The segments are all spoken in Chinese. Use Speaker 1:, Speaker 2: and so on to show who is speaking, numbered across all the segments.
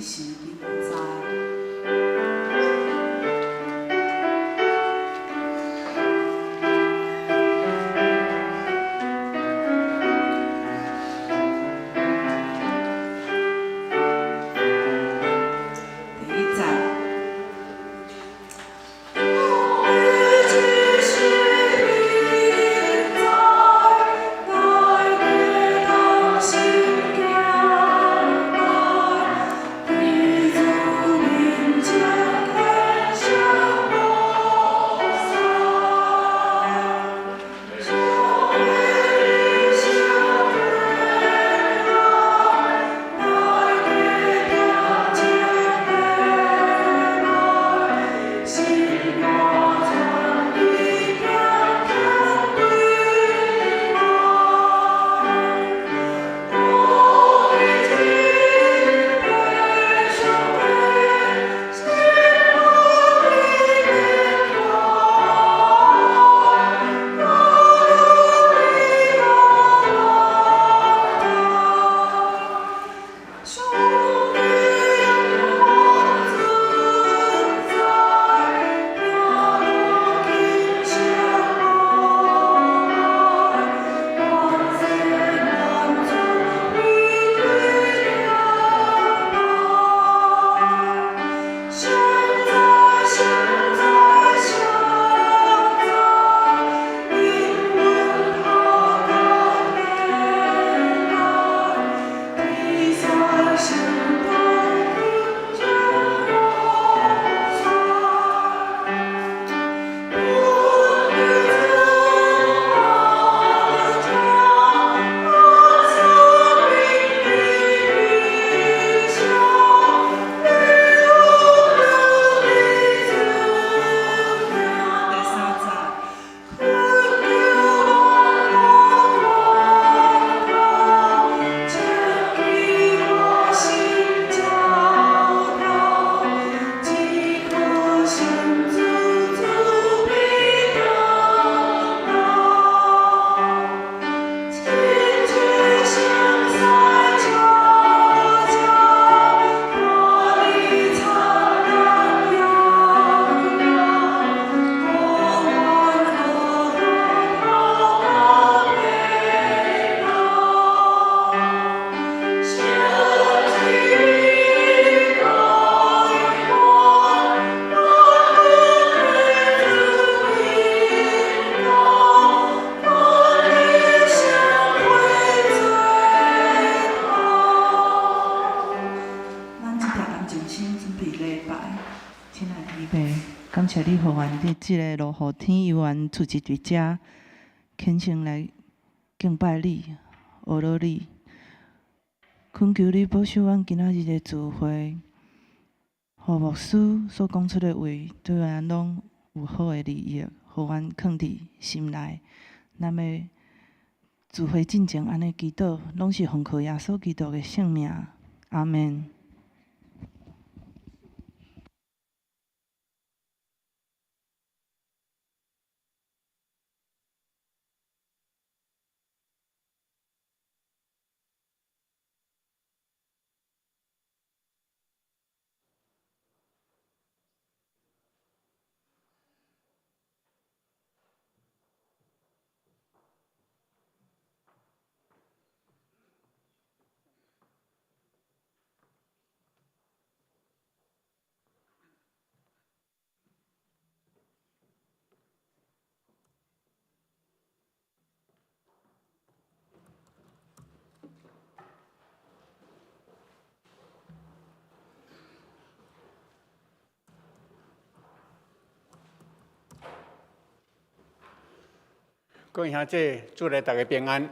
Speaker 1: 只是你不知。
Speaker 2: 感谢你，互阮伫即个落雨天，由阮出席伫遮，虔诚来敬拜你，学罗你，恳求你保守阮今仔日的聚会，互牧师所讲出的话，对咱拢有好的利益，互阮放伫心内。咱要聚会进前安尼祈祷，拢是奉靠耶稣基督的圣名，阿门。
Speaker 3: 各位兄弟，祝大家平安。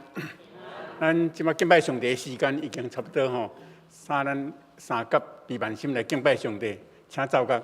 Speaker 3: 咱即马敬拜上帝的时间已经差不多吼，咱三甲闭万心来敬拜上帝，请走角。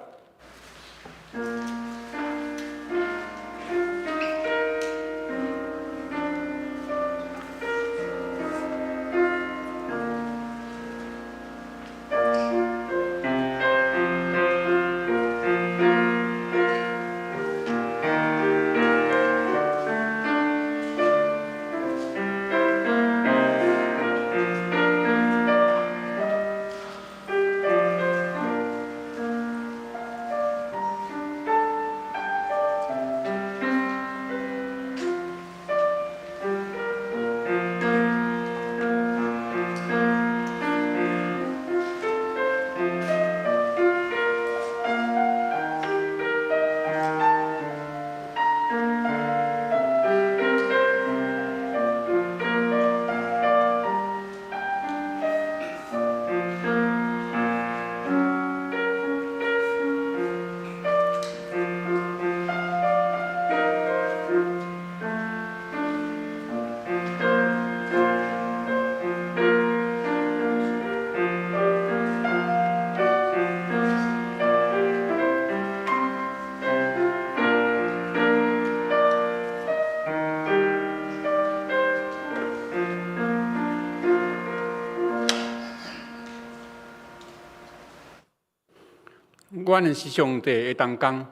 Speaker 3: 阮是上帝的同工，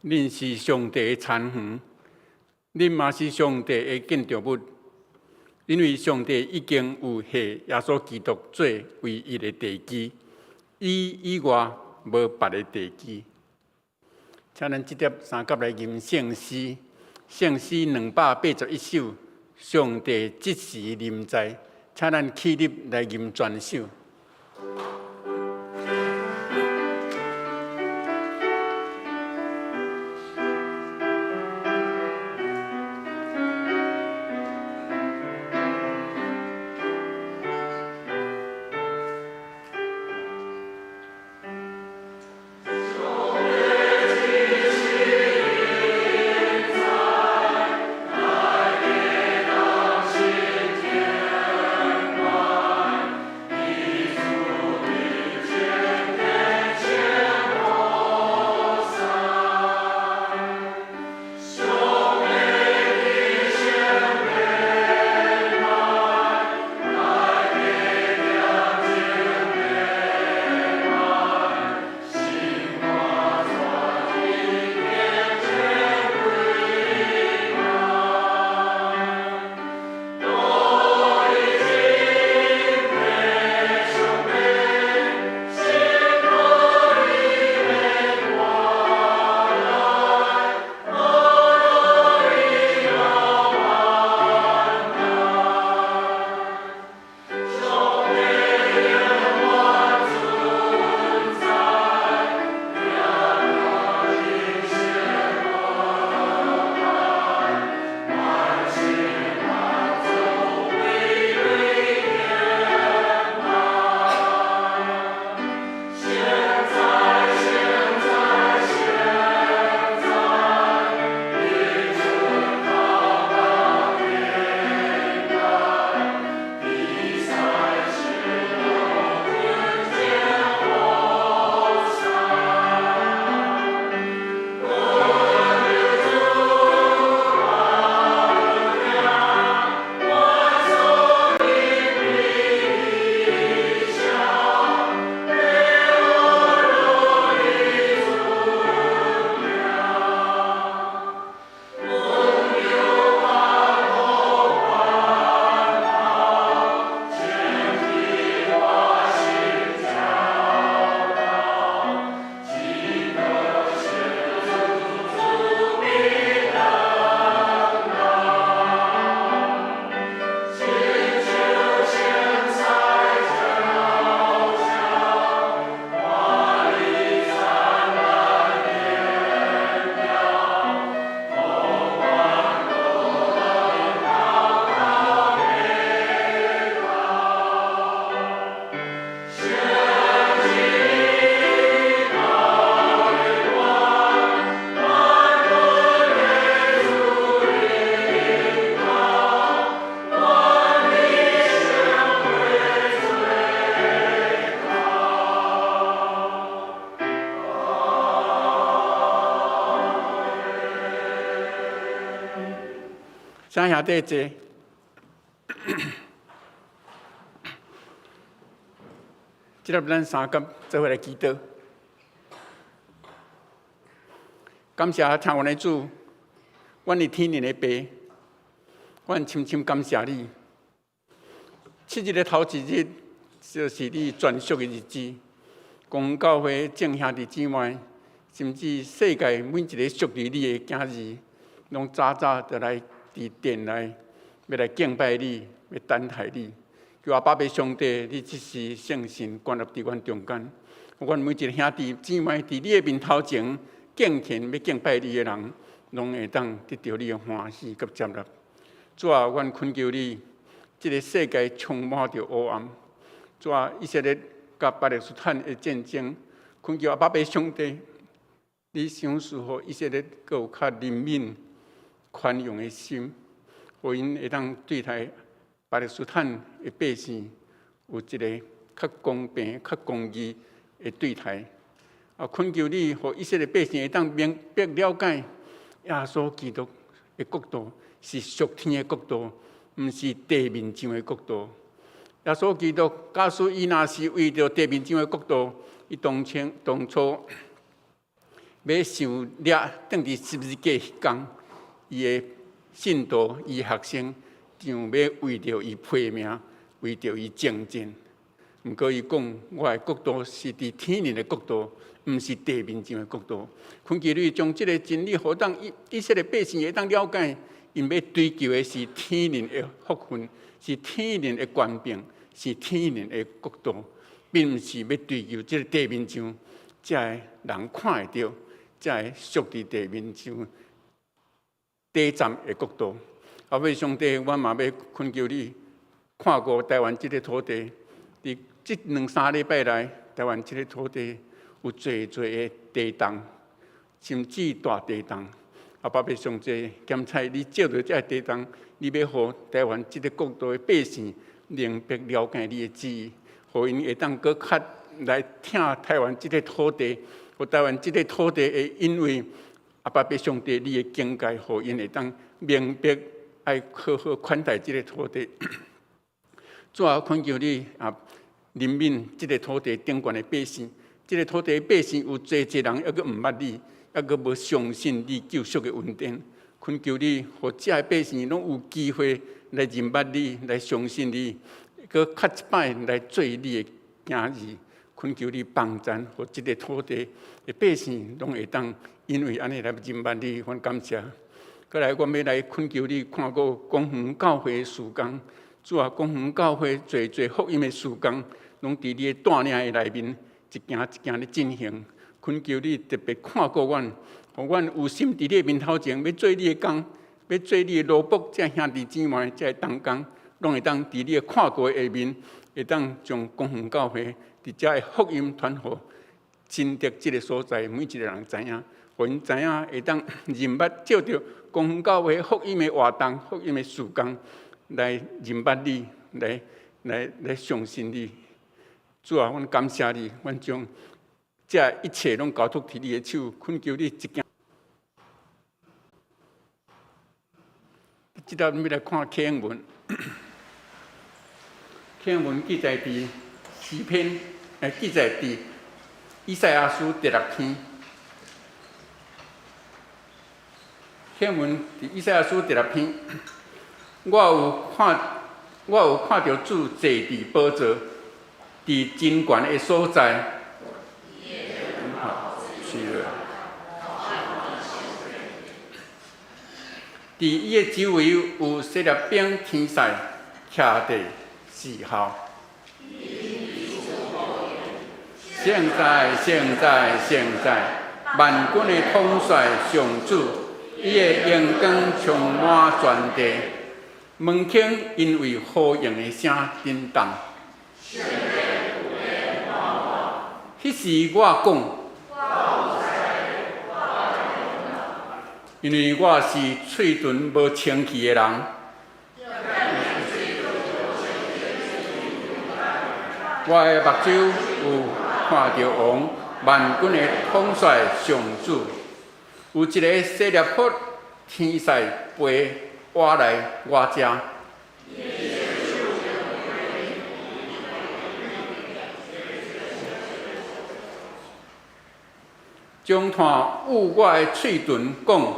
Speaker 3: 恁是上帝的田园，恁嘛是上帝的建筑物。因为上帝已经有下耶稣基督做唯一的地基，伊以外无别的地基。请咱即碟三甲来吟圣诗，圣诗281首，上帝即时临在。请咱起立来吟全首。请兄弟坐。即粒咱三甲做伙来祈祷，感谢听阮的主，阮的天然的爸，阮深深感谢你。7日的头1日，就是你专属的日子，公教会众兄弟姊妹，甚至世界每一个属于你的囝儿，拢早早就来伫殿内，要来敬拜你，要等待你。求阿爸爸上帝，你即是圣神灌入伫阮中间，阮每一个兄弟姊妹伫你的面头前敬虔要敬拜你的人，拢会当得到你的欢喜甲接纳。主啊，阮恳求你，这个世界充满着黑暗。主啊，以色列甲巴勒斯坦的战争，恳求阿爸爸上帝，你赏赐予以色列阁有较怜悯、宽容的心，互因会当对待巴勒斯坦的百姓有一个较公平、较公义的对待。啊，恳求你，互以色列百姓会当明白了解耶稣基督的国度是属天的国度，毋是地面上的国度。耶稣基督假使伊若是为着地面上的国度，伊当初要想掠当伫十字架迄天，伊的信徒、伊学生，就要为着伊拼命，为着伊征战。毋过伊讲，我的国度是伫天灵的国度，毋是地面上的国度。恳求你将即个真理，互当以色列百姓会当了解，因要追求的是天灵的福分，是天灵的权柄，是天灵的国度，并毋是要追求即个地面上才会人看会到，才会属伫地面上短暂的国度。后尾上帝，我嘛要恳求你看过台湾即个土地。伫即2-3礼拜内，台湾即个土地有侪的地动，甚至大地动。爸要上帝检查你照着这地动，你要互台湾即个国度的百姓明白了解你的旨意，互因会当搁较来听台湾即个土地，互台湾即个土地会因为爸要上帝你的境界，互因会当明白爱好好款待即个土地。最后恳求你怜悯即个土地顶悬的百姓，即个土地的百姓有侪人还阁毋捌你，还阁无相信你救赎的恩典。恳求你，互这些百姓拢有机会来认捌你，来相信你，阁较一摆来做你的囝儿。恳求你帮助，互即个土地的百姓拢会当因为安尼来认捌你，阮感谢。再来，我要来恳求你看过公园教会的事工。主啊，公园教会侪福音的事工，拢伫你的带领的内面，一件一件的进行。恳求你特别看顾阮，互阮有心伫你的面头前，要做你的工，要做你的萝卜，这兄弟姊妹，这同工，拢会当伫你的看顾的下面，会当将公园教会伫遮的福音传互真的这个所在，每一个人知影，互因知影会当认捌，照着公园教会福音的活动、福音的事工。来认捌你，来相信你。主啊，阮感谢你，阮将这一切拢交托伫你的手，恳求你一件。即条要来看经文，经文记载伫诗篇，记载伫以赛亚书第6篇。经文伫以赛亚书第6篇。我有看到主坐伫宝座，伫真悬的所在。伫伊的周围有设立兵天使，徛伫四号。现在，万军的统帅上主，伊的阳光充满全地。门框因为呼应的声震动。迄时我讲，因为我是嘴唇无清气的人，我的目睭有看到王万军的统帅上主，有一个设立好天使陪。我来我家，将炭捂我的嘴唇讲，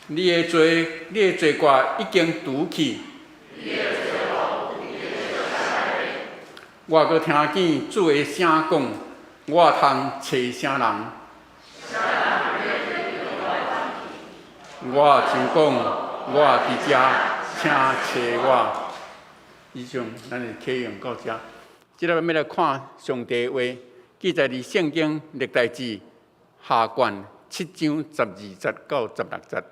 Speaker 3: 你的罪过已经除去。我阁听见主的声讲，我通找啥人？我就讲，我伫遮，请找我。以上，咱就启用到遮。即个要来看上帝的话，记载伫圣经历代志下卷7章12节到16节。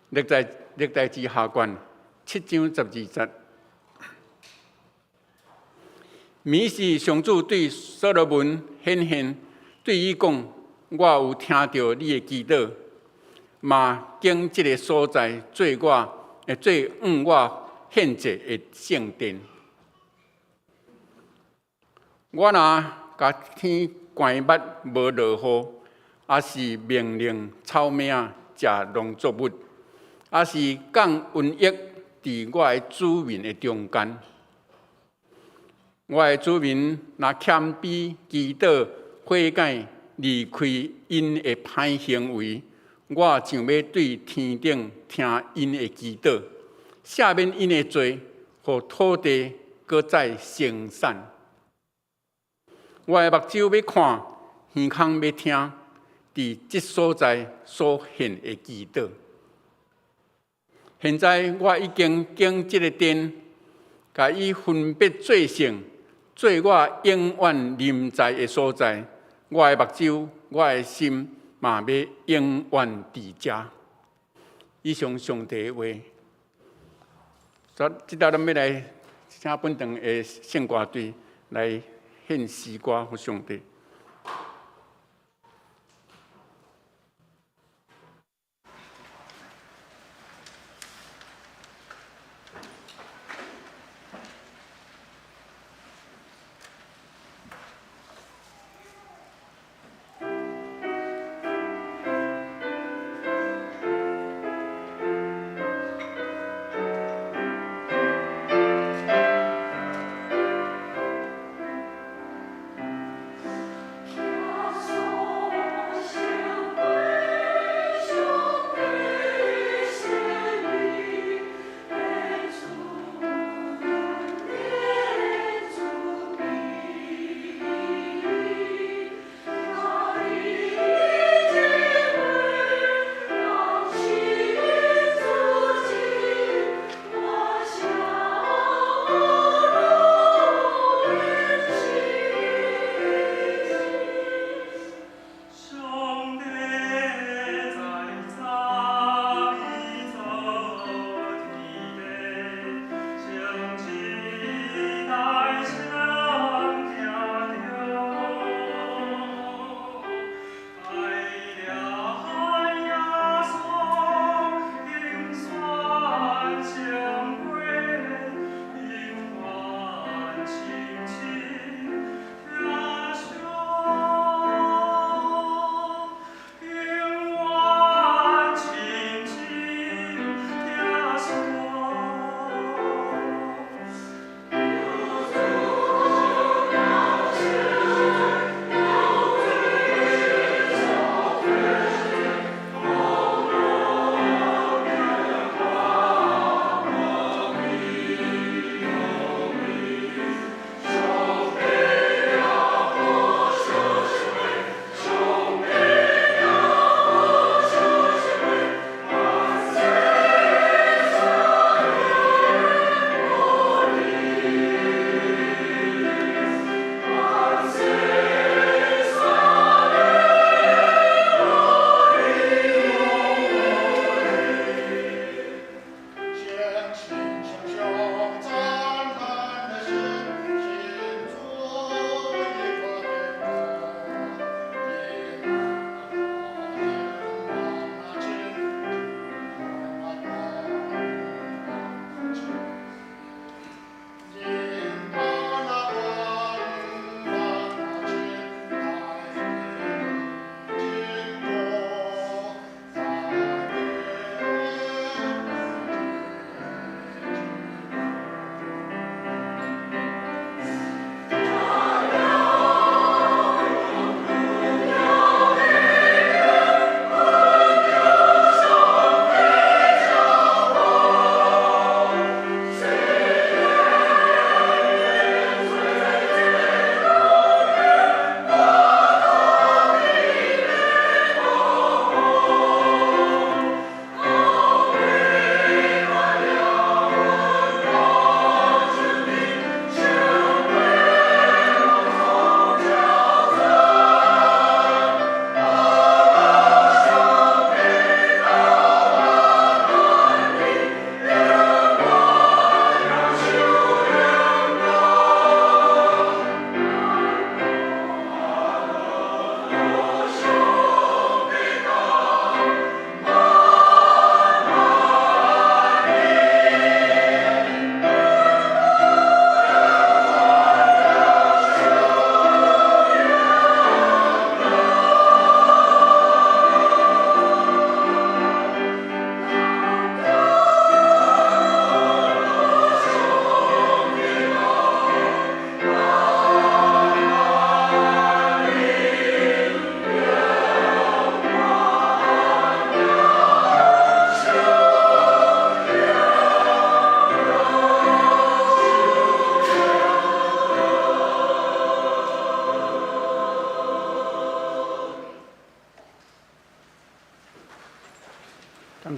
Speaker 3: 历代志下卷7章12节。米是上主对所罗门显现，对伊讲。我有听到你的祈祷，嘛经这个所在做我献祭的圣殿。我若甲天关捌无落雨，也是命令草命食农作物，也是降瘟疫伫我的子民的中间。我的子民若谦卑祈祷悔改，离开因的歹行为，我就要对天顶听因的祈祷，赦免因的罪，互土地搁再生产。我的目睭要看，耳孔要听，伫即所在所献的祈祷。现在我已经经即个殿，甲伊分别做成，做我永远临在的所在。我的目睭，我的心，嘛要永远伫遮。以上上帝的话，即道咱要来请本堂的圣歌队来献诗歌给上帝。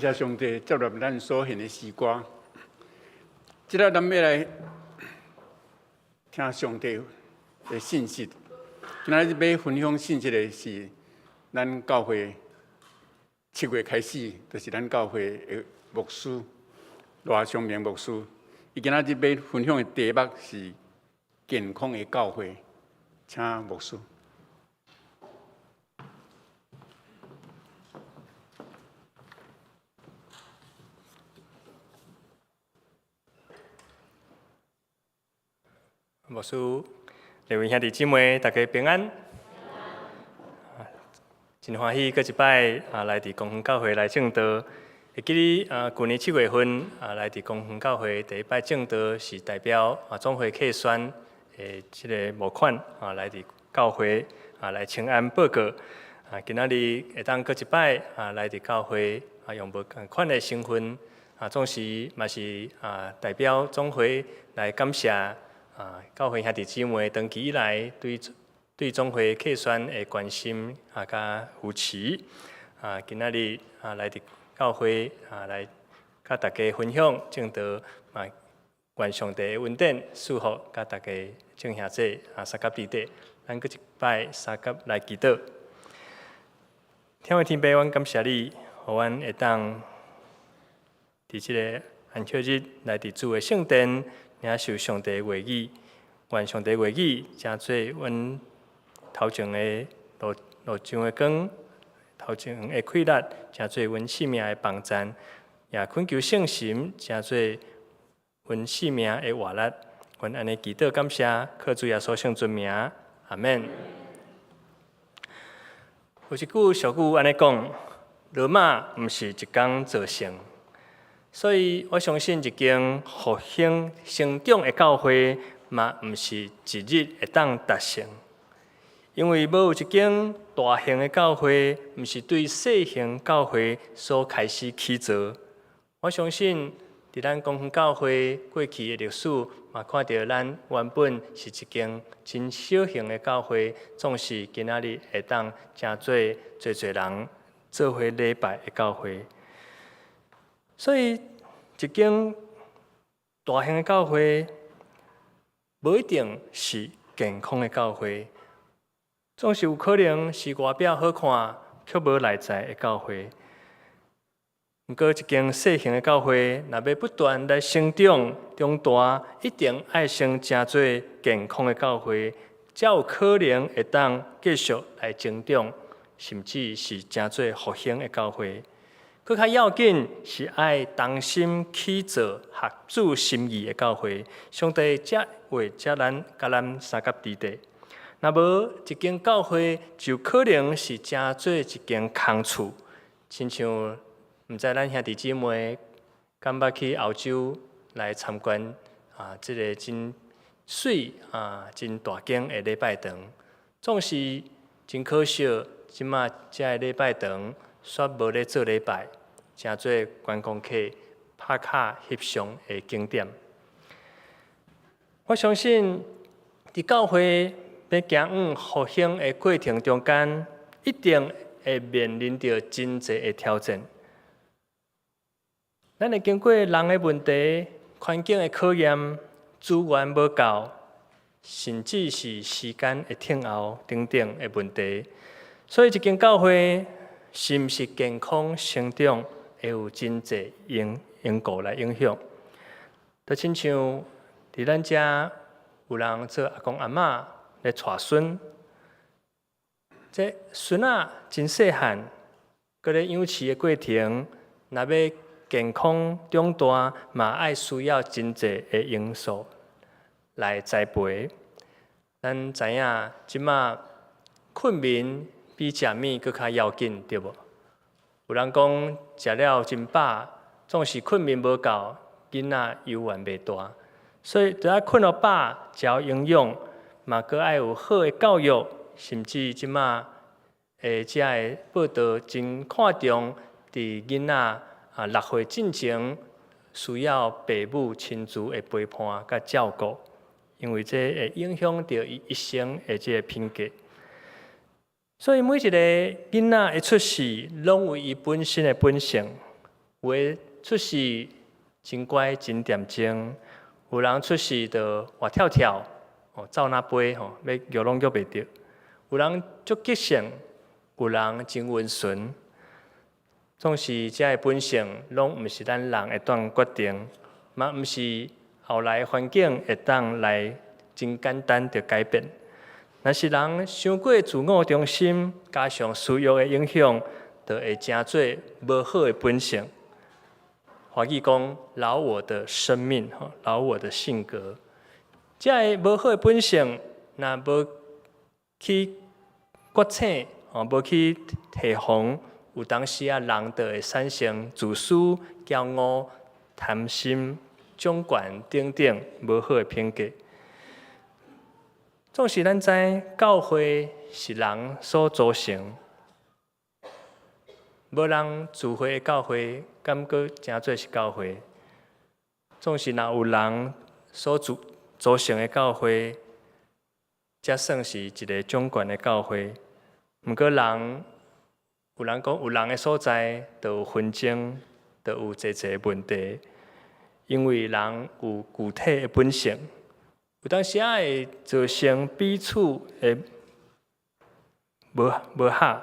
Speaker 3: 谢上帝接纳咱所献的诗歌。即个咱要来听上帝的信息。今仔日要分享信息的是咱教会7月开始，就是咱教会的牧师罗昌明牧师。伊今仔日要分享的题目是健康的教会，请牧师。
Speaker 4: 牧师，各位兄弟姊妹，大家平安。真欢喜，搁一摆来伫公园教会来正道。会记哩去年7月份来伫公园教会第一摆正道，是代表总会客选的即个募款来伫教会来请安报告。今仔日会当搁一摆来伫教会用无共款的身份总是嘛是代表总会来感谢。教会兄弟姊妹长期以来对总会客选的关心甲扶持今仔日来伫教会来甲大家分享正道愿上帝的恩典祝福，甲大家正兄姐三甲弟弟，咱搁一摆三甲来祈祷。天父天父，阮感谢你，互阮会当伫即个安息日来伫主的圣殿。领受上帝的话语，愿上帝的话语成做阮头前的路上的光，头前的快乐，成做阮生命的帮助，也恳求圣神成做阮生命的活力。阮安尼祈祷感谢，靠主耶稣圣尊名，阿免。有一句俗语安尼讲：罗马毋是一工造成。所以我相信一间复兴成长的教会，嘛毋是一日会当达成。因为无有一间大型的教会，毋是对小型教会所开始起造。我相信，伫咱公园教会过去的历史，嘛看到咱原本是一间真小型的教会，总是今仔日会当真侪人做伙礼拜的教会。所以，一间大型的教会，无一定是健康的教会，总是有可能是外表好看却无内在的教会。不过，一间小型的教会，若要不断来成长长大，一定爱先真做健康的教会，才有可能会当继续来成长，甚至是真做复兴的教会。更较要紧是爱同心去做合主心意的教会，上帝才会接咱甲咱三甲弟弟。若无一间教会，就可能是真做一间空厝，亲像毋知咱兄弟姊妹敢捌去澳洲来参观即个真水真大间的礼拜堂，总是真可惜，即马遮个礼拜堂。煞无咧做礼拜，诚做观光客拍卡翕相的景点。我相信，伫教会要行往复兴的过程中间，一定会面临着真侪的挑战。咱会经过人的问题、环境的考验、资源无够，甚至是时间的停后等等的问题。所以，一间教会。是毋是健康成长，会有真侪因果来影响。就亲像伫咱遮有人做阿公阿嬷咧带孙，这孙仔真细汉，佮咧养饲的过程，若要健康长大，嘛爱需要真侪的因素来栽培。咱知影即马困眠。比食物搁较要紧，对无？有人讲食了真饱，总是困眠无够，囡仔犹原袂大。所以，就要困到饱，才有营养，嘛搁爱有好的教育，甚至即马遮个报道真看重伫囡仔6岁进前需要父母亲自的陪伴甲照顾，因为这会影响到伊一生的这个品格。所以每一个囡仔的出世，拢有伊本身的本性，有诶出世真乖真恬静，有人出世就活跳跳，走哪飞要摇拢摇袂着，有人足激性，有人真温顺。总是这个本性，拢毋是咱人会当决定，嘛毋是后来环境会当来真简单就改变。若是人伤过自我中心，加上私欲的影响，就会成做无好的本性。华语讲老我的生命，老我的性格，这个无好的本性，若无去觉醒，无去提防，有当时啊，人就会产生自私、骄傲、贪心、掌权等等无好的品格。总是咱知教会是人所组成，无人自会的教会，敢阁真做是教会。总是若有人所组成的教会，才算是一个掌权的教会。毋过有人讲有人的所在，就有纷争，就有侪侪问题，因为人有具体的本性。有当时啊会造成彼此的无合，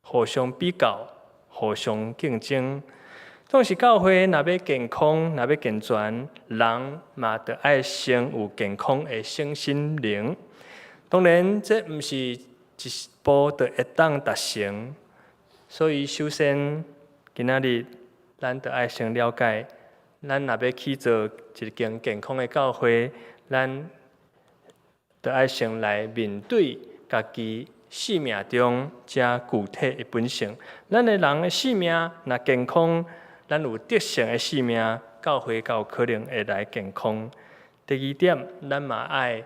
Speaker 4: 互相比较，互相竞争。总是教会若要健康，若要健全，人嘛得爱先有健康的身心灵。当然，这毋是一步就会当达成。所以，首先今仔日咱得爱先了解，咱若要去做一间健康的教会。咱得爱先来面对家己生命中这具体的本性。咱的人的生命若健康，咱有德性的生命，教会才有可能会来健康。第二点，咱嘛爱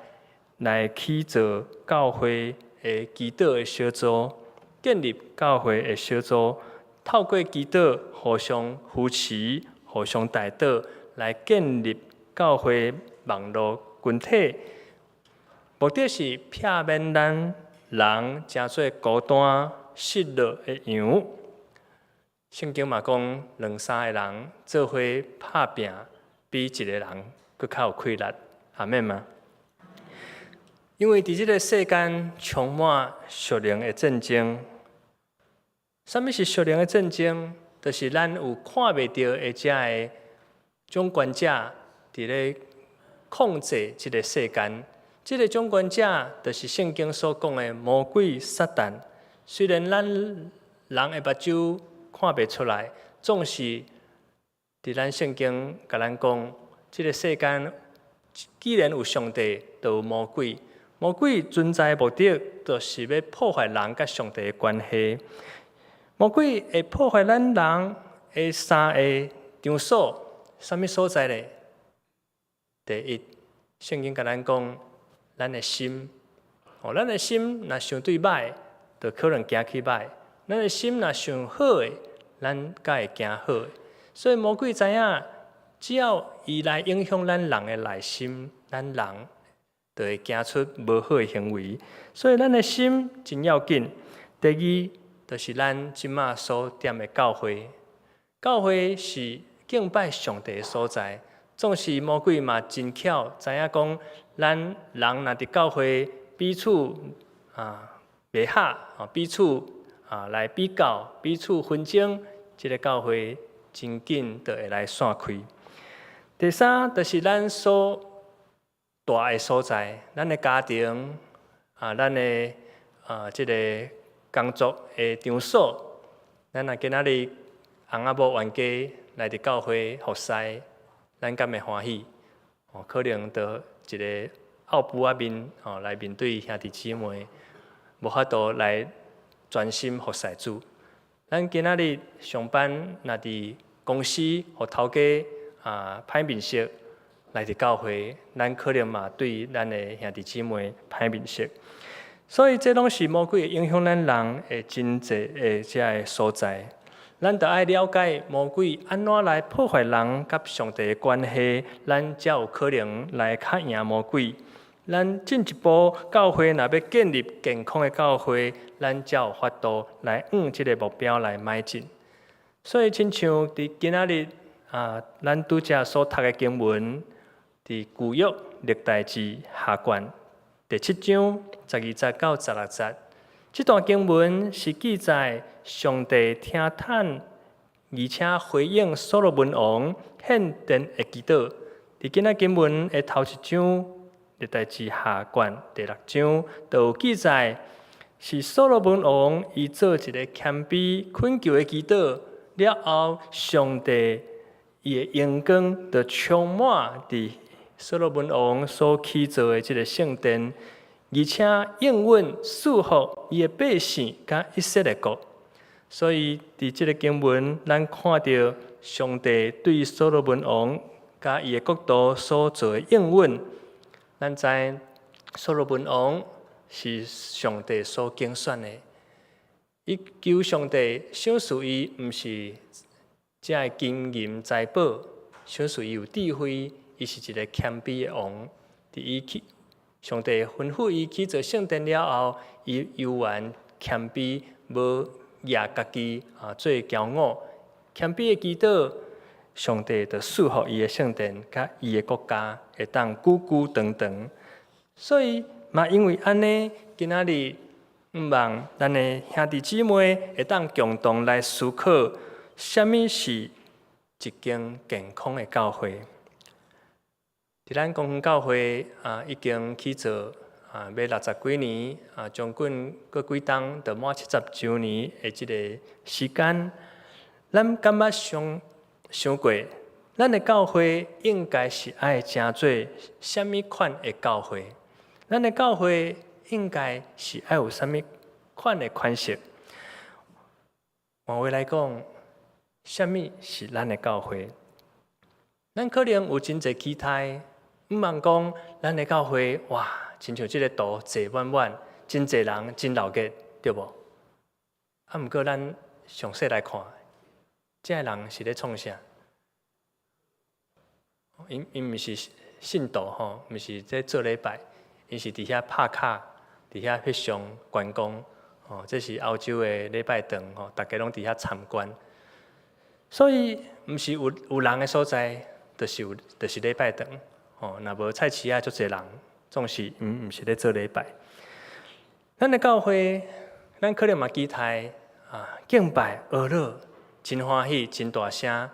Speaker 4: 来去做教会的祈祷的小组，建立教会的小组，透过祈祷互相扶持、互相带导，来建立教会网络群体，目的是避免咱人真做孤单失落的羊。圣经嘛讲，两三个人做伙拍拼，比一个人更较有气力。阿免吗？因为伫这个世间充满属灵的战争。什么是属灵的战争？就是咱有看袂到的这个掌权者伫咧控制这个世间，这个掌权者就是圣经所讲的魔鬼撒旦。虽然咱人的目睭看袂出来，总是伫咱圣经甲咱讲，这个世间既然有上帝，就有魔鬼。魔鬼存在的目的，就是要破坏人甲上帝的关系。魔鬼会破坏咱人的三个场所，什么所在呢？第一，圣经甲咱讲，咱的心，咱的心若想对歹，就可能行去歹；咱的心若想好的，咱才会行好的。所以魔鬼知影，只要伊来影响咱人的内心，咱人就会行出无好的行为。所以咱的心真要紧。第二，就是咱即马所踮的教会，教会是敬拜上帝的所在。总是魔鬼嘛真巧，知影讲咱人若伫教会彼此袂合，彼此来比较，彼此纷争，这个教会真紧就会来散开。第三，就是咱所大的所在，咱的家庭咱的这个工作的场所，咱若今仔日翁仔某冤家来伫教会服侍，咱敢会欢喜？可能就一个拗步仔面来面对兄弟姊妹，无法度来专心服侍主。咱今仔日上班，若伫公司互头家歹面色，来伫教会，咱可能嘛对咱的兄弟姊妹歹面色。所以这拢是魔鬼影响咱人的真济的这个所在。咱得爱了解魔鬼安怎来破坏人甲上帝的关系，咱才有可能来较赢魔鬼。咱进一步，教会若要建立健康的教会，咱才有法度来往这个目标来迈进。所以，亲像伫今仔日咱拄则所读的经文，伫旧约历代志下卷第7章12节到16节，这段经文是记载上帝听叹，而且回应所罗门王献殿的祈祷。伫今仔经文的头一章历代志下卷第6章，就有记载是所罗门王伊做一个谦卑恳求的祈祷。了后，上帝伊的荣光就充满伫所罗门王所起造的这个圣殿，而且应允束缚伊的百姓甲以色列国。所以伫这个经文，咱看到上帝对所罗门王甲伊的国度所做的应允。咱知所罗门王是上帝所拣选的。伊求上帝赏赐伊，毋是只个金银财宝，赏赐伊有智慧。伊是一个谦卑的王。伫伊上帝吩咐伊去做圣殿了后，伊悠然谦卑，无亚家己做骄傲。谦卑的祈祷，上帝就赐福伊的圣殿，甲伊的国家会当久久长长。所以嘛，因为安尼，今仔日毋望咱的兄弟姊妹会当共同来思考，什么是一间健康的教会。伫咱公园教会已经起造要60几年将近过几冬就满70周年的即个时间，咱感觉想过，咱的教会应该是爱成做什么款的教会？咱的教会应该是爱有什么款的款式？换话来讲，什么是咱的教会？咱可能有真侪期待，毋茫讲咱的教会哇，亲像即个图坐满满，真侪人真闹热，对无？毋过咱详细来看，这个人是咧创啥？因毋是信徒吼，毋是在做礼拜，因是伫遐拍卡。伫遐翕相观光，这是欧洲的礼拜堂，大家拢伫遐参观。所以，毋是有人的所在，就是礼拜堂。若无菜市足侪人，总是毋是咧做礼拜。咱的教会，咱可能嘛期待敬拜学乐，真欢喜，真大声，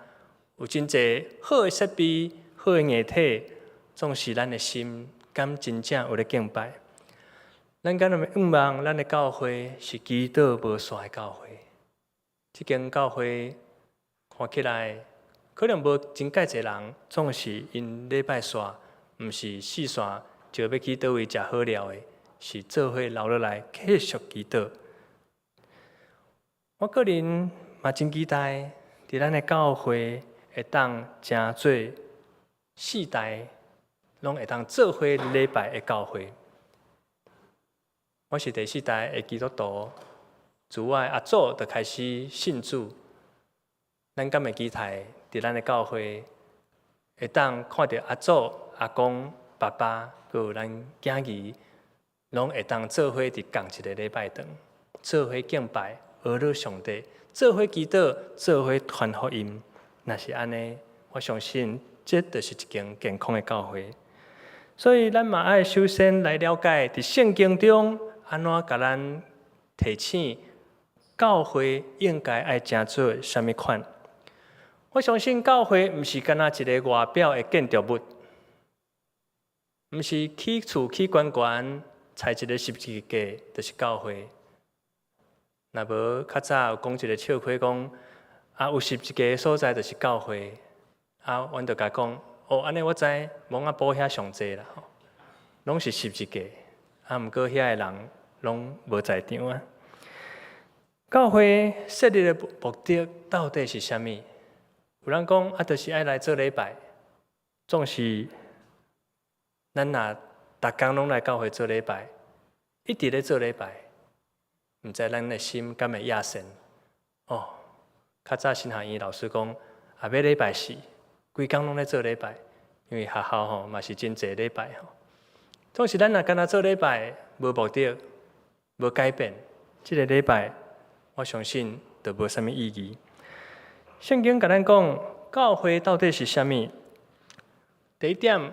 Speaker 4: 有真侪好的设备、好的艺体，总是咱的心敢真正有咧敬拜。咱敢若毋望咱的教会是基督无线的教会，即间教会看起来可能无真介侪人，总是因礼拜线，毋是四线就要去倒位食好料的，是做伙留落来继续祈祷。我个人嘛真期待，伫咱的教会会当成做世代拢会当做伙礼拜的教会。我是第4代的基督徒，自我阿祖就开始信主。咱敢会期待伫咱的教会会当看到阿祖、阿公、爸爸，还有咱囝儿，拢会当做伙伫共一个礼拜堂，做伙敬拜、学乐上帝，做伙祈祷，做伙传福音。若是安尼，我相信这就是一间健康的教会。所以，咱嘛爱首先来了解伫圣经中。安怎甲咱提醒教会应该爱成做什么款？我相信教会毋是干那一个外表的建筑物，毋是起厝起悬悬，踩一个十字架就是教会。若无较早有讲一个笑话讲，有十字架的所在就是教会。阮就甲讲，安尼我知，蒙阿堡遐上济啦，拢是十字架。毋过遐个人。拢无在场啊！教会设立的目的到底是啥物？有人讲就是爱来做礼拜，总是咱若逐工拢来教会做礼拜，一直咧做礼拜，毋知咱的心敢会野神？较早新学院老师讲，要礼拜4，规工拢咧做礼拜，因为学校嘛是真济礼拜总是咱若干那做礼拜，无目的。无改变，这个礼拜我相信就无啥物意义。圣经甲咱讲，教会到底是啥物？第一点，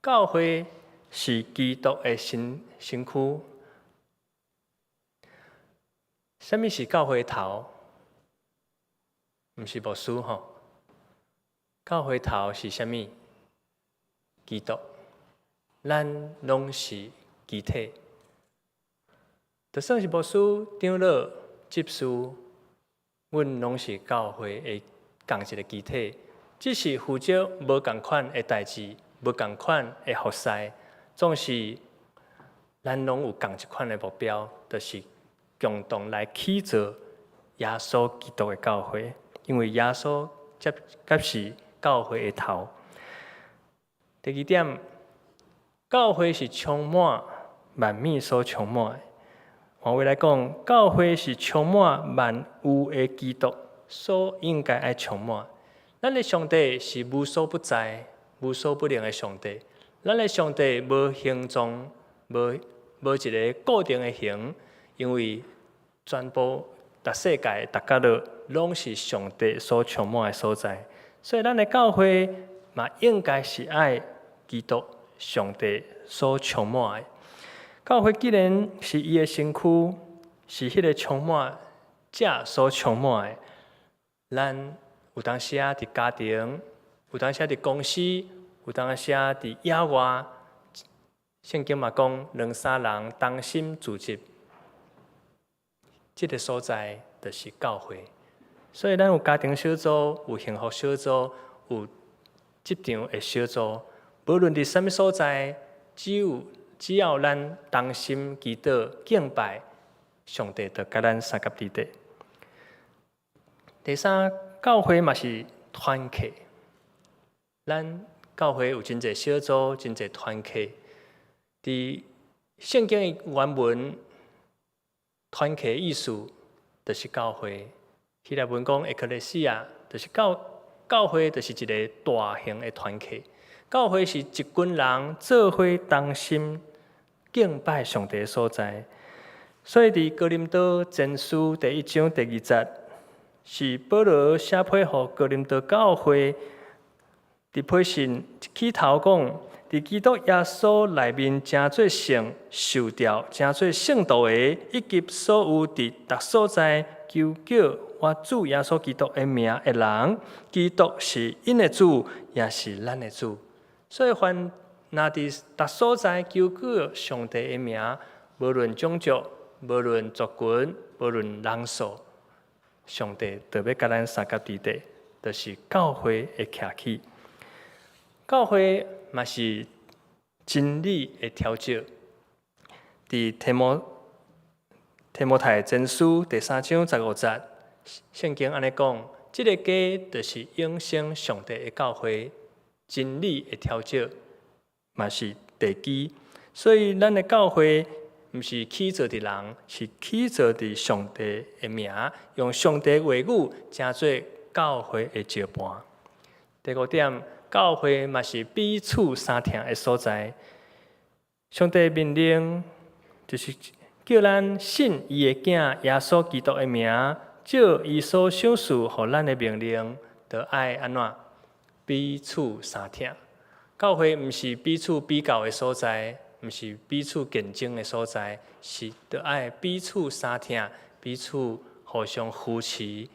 Speaker 4: 教会是基督的身躯。啥物是教会头？毋是牧师吼。教会头是啥物？基督。咱拢是基体。就算是牧师、长老、执事，阮拢是教会的同一个基体，只是负责无共款的代志，无共款的服侍，总是咱拢有共一款的目标，就是共同来起造耶稣基督的教会，因为耶稣才是教会的头。第二点，教会是充满万物所充满的。换位来讲，教会是充满万有的基督所应该爱充满。咱的上帝是无所不在、无所不能的上帝。咱的上帝无形状，无一个固定的形，因为全部世界大家乐拢是上帝所充满的所在。所以咱的教会嘛，应该是爱基督上帝所充满的。教会既然是伊的身躯，是迄个充满者所充满的，咱有当时啊伫家庭，有当时啊伫公司，有当时啊伫野外，圣经嘛讲，两三人同心聚集，这个所在就是教会。所以咱有家庭小组，有幸福小组，有职场的小组，无论伫什么所在，只要咱同心祈祷敬拜，上帝就甲咱三甲伫地。第三，教会嘛是团契。咱教会有真侪小组，真侪团契。伫圣经的原文，团契意思就是教会。希腊文讲 ecclesia， 就是教会，就是一个大型的团契。教会是一群人做伙同心敬拜上帝的所在。所以伫哥林多前书第1章第2节，是保罗写批予哥林多教会。伫批信起头讲，伫基督耶稣内面真做圣受掉，真做圣道的，以及所有伫逐所在求叫我主耶稣基督的名的人，基督是因的主，也是咱的主。所以凡若伫逐所在求叫上帝的名，无论种族，无论族群，无论人数，上帝就要甲咱三甲伫地，就是教会的徛起。教会嘛是真理的调节。伫提摩太前书第3章15节，圣经安尼讲：这个家就是永生上帝的教会，真理的调节嘛是地基。所以咱的教会毋是起造伫人，是起造伫上帝的名，用上帝的话语，成做教会的招盘。第5点，教会嘛是彼此相听的所在。上帝命令就是叫咱信伊的囝耶稣基督的名，照伊所赏赐予咱的命令，就爱安怎彼此相听。教会毋是彼此比较的所在，毋是彼此竞争的所在，是就爱彼此相听，彼此互相扶持，一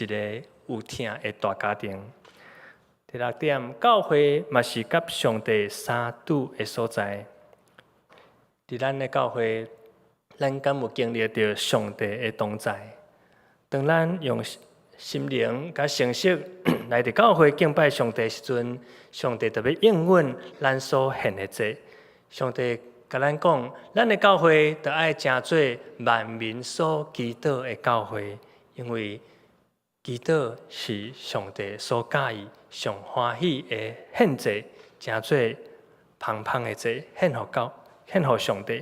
Speaker 4: 个有听的大家庭。第6点，教会嘛是甲上帝相拄的所在。伫咱的教会，咱敢有经历到上帝的同在？当咱用心灵甲诚实来伫教会敬拜上帝的时阵，上帝特别应允咱所献的祭。上帝甲咱讲，咱的教会就爱成做万民所祈祷的教会，因为祈祷是上帝所喜意、上欢喜的献祭，成做芳芳的祭，献予上帝。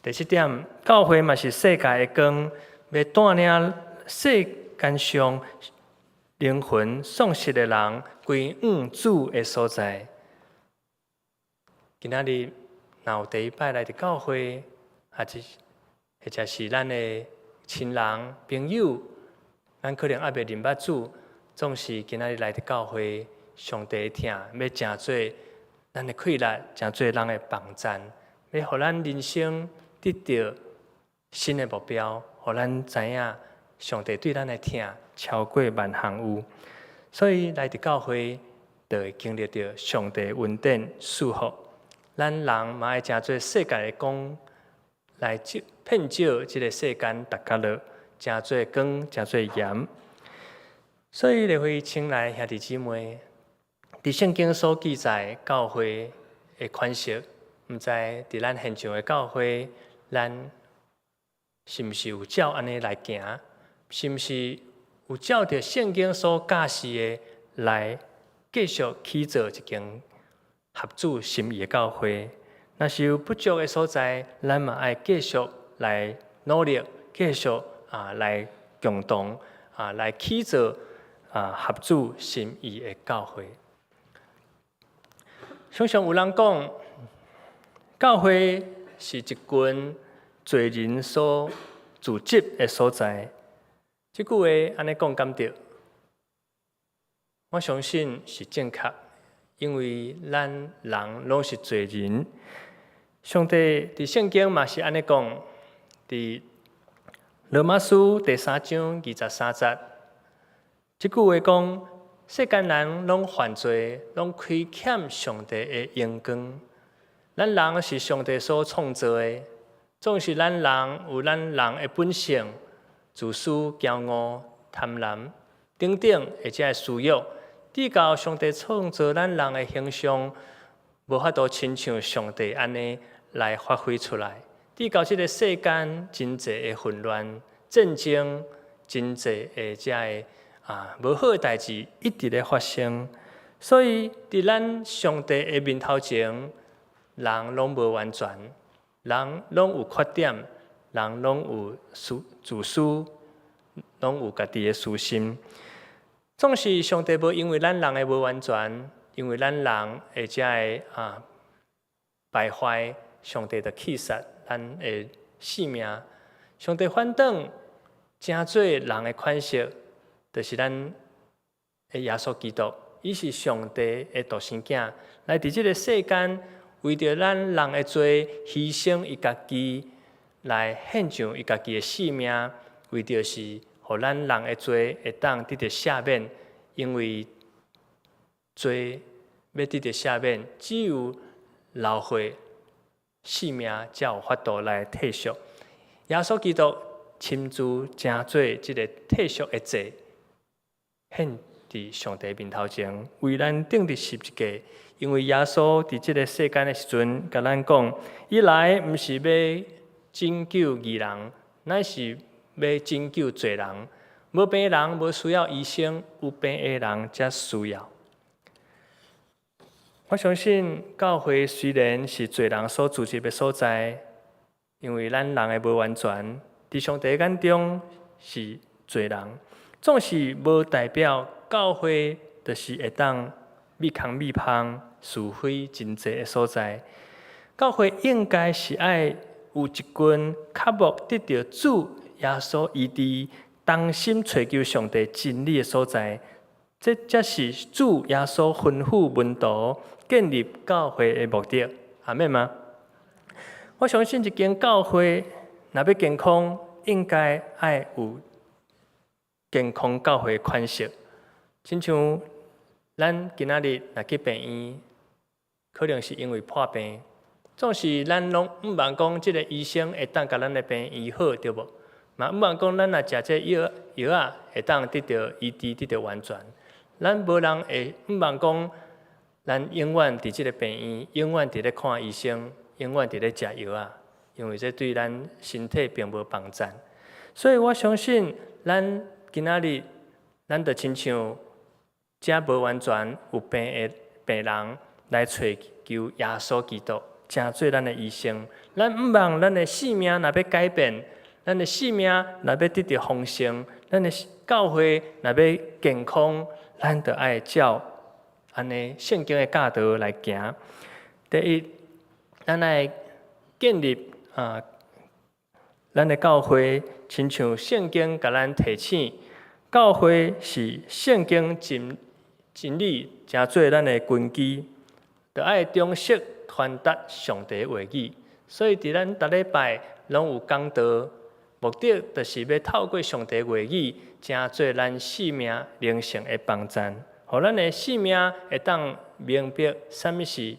Speaker 4: 第7点，教会嘛是世界的光，要带领世间上灵魂丧失的人归向主的所在。今仔日若有第一摆来伫教会，或者是咱的亲人朋友，咱可能还袂认捌主，总是今仔日来伫教会，上帝听要诚做咱的快乐，诚做人的帮赞，要互咱人生得到新的目标，互咱知影上帝对咱的听超过万项有。所以来伫教会，就会经历到上帝恩典祝福。咱人嘛爱诚做世界的光，来骗照即个世间逐角落，诚做光，诚做盐。所以，嚟会请来兄弟姊妹，伫圣经所记载教会的款式，毋知伫咱现场的教会，咱是毋是有照安尼来行？是毋是有照着圣经所教示的来继续起造一间合主心意的教会？若是有不足的所在，咱嘛爱继续来努力，继续来共同来起造合主心意的教会。常常有人讲，教会是一群罪人所聚集的所在。这句话安尼讲敢对？我相信是正确，因为咱人拢是罪人。上帝伫圣经嘛是安尼讲，伫罗马书第3章23节，这句话讲：世间人拢犯罪，拢亏欠上帝的荣光。咱人是上帝所创造的，总是咱人有咱人的本性。自私、骄傲、贪婪等等，或者需要，抵到上帝创造咱人的形象，无法度亲像上帝安尼来发挥出来。抵到这个世间，真侪的混乱、战争，真侪的这个无好的代志一直咧发生。所以伫咱上帝的面头前，人拢无完全，人拢有缺点。人拢有自私，拢有家己的私心。总是上帝无因为咱人的无完全，因为咱人的这个败坏，上帝就弃杀咱的性命。上帝反倒正做人的款式，就是咱的耶稣基督，伊是上帝的独生囝，来伫这个世间，为着咱人的罪，牺牲伊家己。来献上伊家己的性命，为着是，互咱人的罪会当得到赦免。因为罪要得到赦免，只有流血性命才有法度来退赎。耶稣基督亲自正做这个退赎的祭，献伫上帝面头前，为咱钉伫十字架。因为耶稣伫这个世间的时阵，甲咱讲，伊来毋是要拯救义人，乃是要拯救罪人。无病的人无需要医生，有病的人才需要。我相信教会虽然是罪人所组织的所在，因为咱人的无完全，伫上帝眼中是罪人，总是无代表教会就是会当密空密芳、是非真济的所在。教会应该是爱有一群渴慕得到主耶稣医治、当心追求上帝真理的所在，这才是主耶稣吩咐门徒建立教会的目的。阿们吗？我相信一间教会若要健康，应该爱有健康教会的款式。亲像咱今仔日若去病院，可能是因为破病。总是咱拢毋茫讲，即个医生会当甲咱的病医好，对无？嘛毋茫讲，咱若食这药会当得到医治，得到完全。咱无人会毋茫讲，咱永远伫即个病院，永远伫咧看医生，永远伫咧食药因为这对咱身体并无帮助。所以我相信，咱今仔日，咱就亲像这无完全有病的病人来找求耶稣基督。正做咱的医生，咱毋望咱的性命若要改变，咱的性命若要得到丰盛，咱的教会若要健康，咱就爱照安尼圣经的教导来行。第一，咱来建立咱的教会，亲像圣经甲咱提醒，教会是圣经真理真做咱的根基，就爱忠实传达上帝的话语。所以伫咱逐礼拜拢有讲道，目的就是要透过上帝的话语，真做咱生命灵性的帮助，互咱的生命会当明白什么是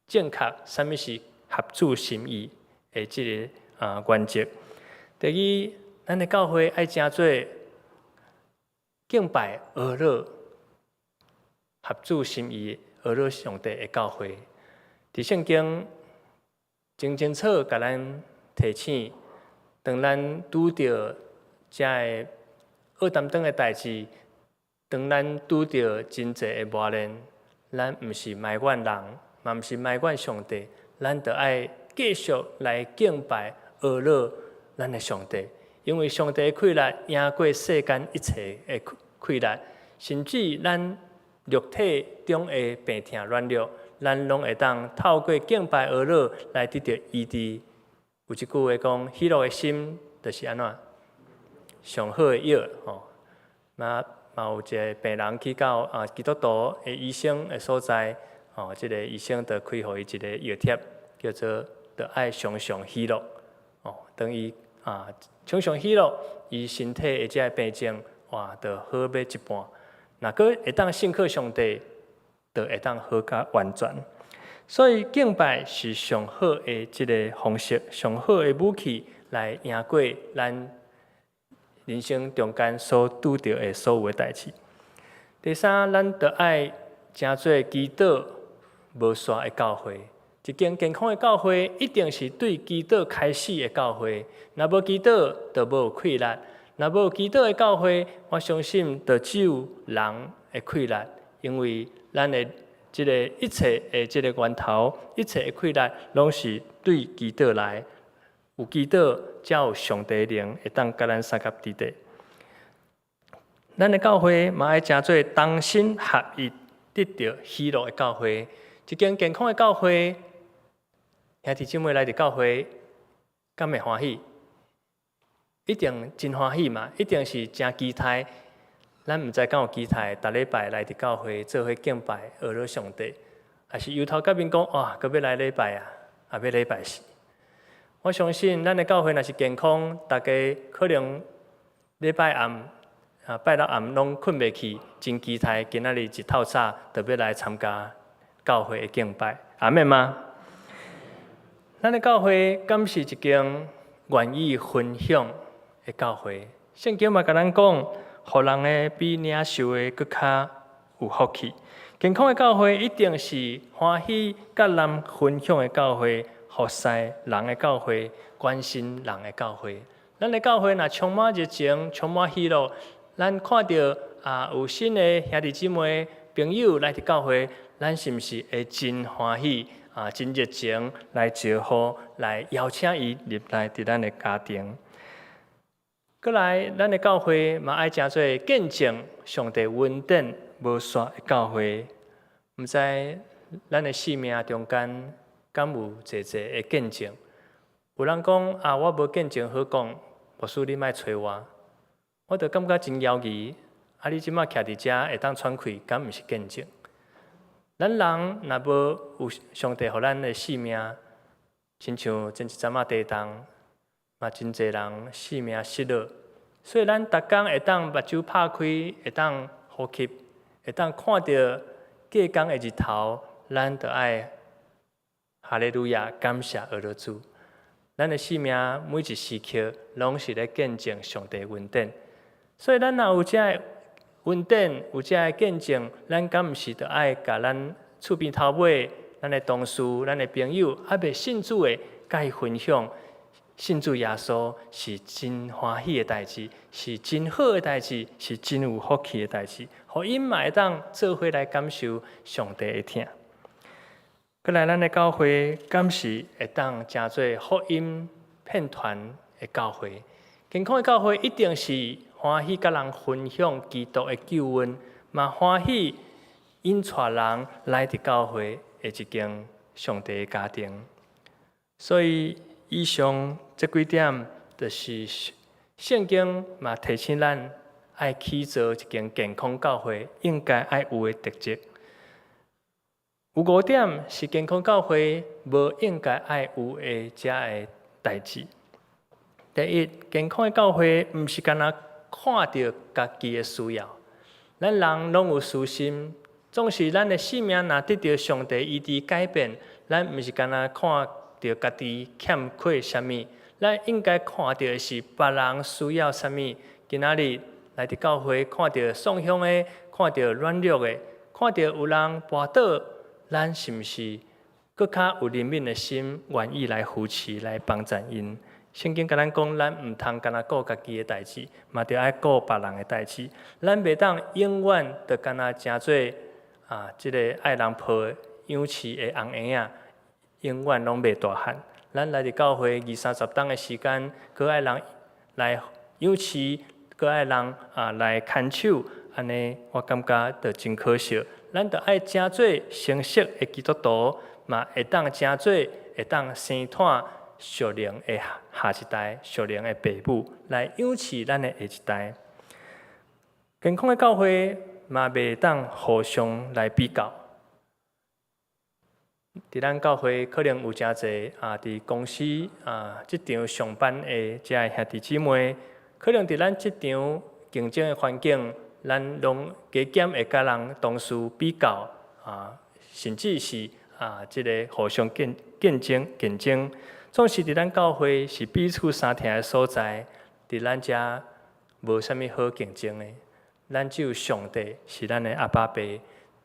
Speaker 4: 正确，什么是合主心意的这个原则。第二，咱的教会爱真做敬拜俄勒合主心意俄勒上帝的教会。伫圣经真清楚甲咱提醒，当咱拄着遮个恶担当的代志，当咱拄着真济的磨练，咱毋是埋怨人，嘛毋是埋怨上帝，咱着爱继续来敬拜俄勒咱的上帝，因为上帝的气力赢过世间一切的气力，甚至咱肉体中的病痛软弱，咱拢会当透过敬拜俄勒来得到医治。有一句话讲：喜乐的心就是安怎？上好的药吼。嘛有一个病人去到基督徒的医生的所在，这个医生就开互伊一个药贴，叫做“着爱常常喜乐”。等于常常喜乐，伊身体的这病症就好要一半。若个会当信靠上帝，就会当好甲完全。所以敬拜是上好的这个方式，上好的武器来赢过咱人生中间所拄到的所有的代志。第三，咱着爱真做祈祷无煞的教会。一间健康的教会，一定是对祈祷开始的教会。若无祈祷，就无有气力；若无祈祷的教会，我相信就只有人的气力，因为咱的这个一切的这个源头，一切的气力，拢是对祈祷来。有祈祷，才有上帝灵会当甲咱三合伫地。咱的教会嘛爱真做同心合一，得到喜乐的教会。一间健康的教会，兄弟姊妹来伫教会，敢会欢喜？一定真欢喜嘛！一定是真期待。咱毋知敢有期待，逐礼拜来伫教会做伙敬拜，俄勒上帝，还是由头到尾讲哇，搁要来礼拜啊，也要礼拜是。我相信咱的教会若是健康，大家可能礼拜暗拜六暗拢困袂去，真期待今仔日一透早就要来参加教会的敬拜，阿们吗？咱的教会敢是一间愿意分享的教会？圣经嘛甲咱讲，互人的比领受的更较有福气。健康的教会一定是欢喜甲人分享的教会。服侍人的教会，关心人的教会。咱的教会若充满热情，充满喜乐，咱看到有新的兄弟姊妹朋友来伫教会，咱是毋是会真欢喜真热情来招呼，来邀请伊入来伫咱的家庭。过来，咱的教会嘛爱真做见证上帝稳定无煞的教会。毋知咱的生命中间，敢有济的见证？有人讲我无见证好讲，牧师你莫找我，我就感觉真犹豫。你即马徛伫遮会当喘气，敢毋是见证？咱人若无有上帝互咱的性命，亲像前一阵地动，嘛真济人性命失落。所以咱逐工会当目睭拍开，会当呼吸，会当看到过工的日头，咱就爱哈利路亚，感谢俄罗主。咱的生命每一时刻，拢是咧见证上帝稳定。所以咱若有这稳定，有这见证，咱敢毋是着爱甲咱厝边头尾、咱的同事、咱的朋友，还未信主的，甲伊分享，信主耶稣是真欢喜的代志，是真好的代志，是真有福气的代志，互因嘛会当做伙来感受上帝的疼。过来，咱的教会敢是会当真做福音片团的教会。健康的教会一定是欢喜甲人分享基督的救恩，嘛欢喜引带人来伫教会的一间上帝的家庭。所以以上这几点，就是圣经嘛提醒咱爱起造一间健康教会应该爱有的特质。有5点是健康教会无应该爱有的遮的代志。第一，健康的教会毋是干那看到家己的需要，咱人拢有私心，总是咱的性命若得到上帝医治改变，咱毋是干那看到家己欠缺啥物，咱应该看到的是别人需要啥物。今仔日来伫教会，看到丧凶的，看到软弱的，看到有人跋倒，咱是毋是更较有怜悯的心，愿意来扶持、来帮助因？圣经甲咱讲，咱毋通干那顾家己的代志，嘛着爱顾别人的代志。咱袂当永远着干那诚做即个爱人抱养饲的红婴仔，永远拢袂大汉。咱来伫教会20-30天的时间，搁爱人来养饲，搁爱人来看守，安尼我感觉着真可惜。咱着爱诚做成熟的基督徒，嘛会当诚做会当生产属灵的下一代、属灵的爸母来养饲咱的下一代。健康的教会嘛袂当互相来比较。伫咱教会可能有诚侪伫公司即场上班的遮兄弟姊妹，可能伫咱即场竞争的环境，咱拢加减会甲人同事比较甚至是即个互相竞争。总是伫咱教会是彼此相听的所在，伫咱遮无啥物好竞争的。咱只有上帝是咱的阿爸爸，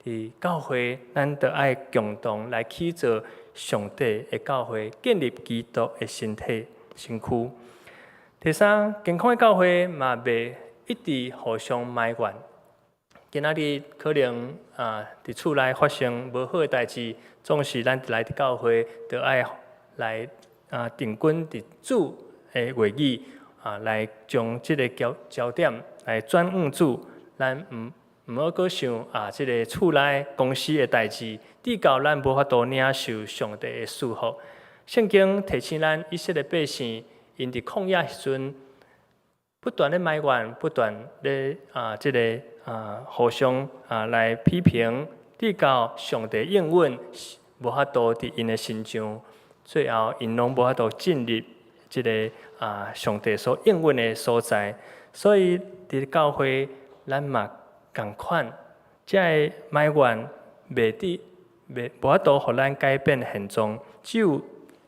Speaker 4: 伫教会咱得爱共同来起造上帝的教会，建立基督的身体身躯。第三，健康的教会嘛袂一直互相埋怨。今仔日可能伫厝内发生无好的代志，总是咱来伫教会得爱来定根伫主的话语来将即个焦点来转向主，咱毋好阁想即个厝内公司的代志，至到咱无法度领受上帝的祝福。圣经提醒咱以色列百姓，因伫旷野时阵，不断咧埋怨，不断咧即个互相来批评，至到上帝应允无法度伫因的心上。最后，因拢无法度进入即个上帝所应允的所在，所以伫教会，咱嘛共款，遮个埋怨无法度互咱改变现状，只有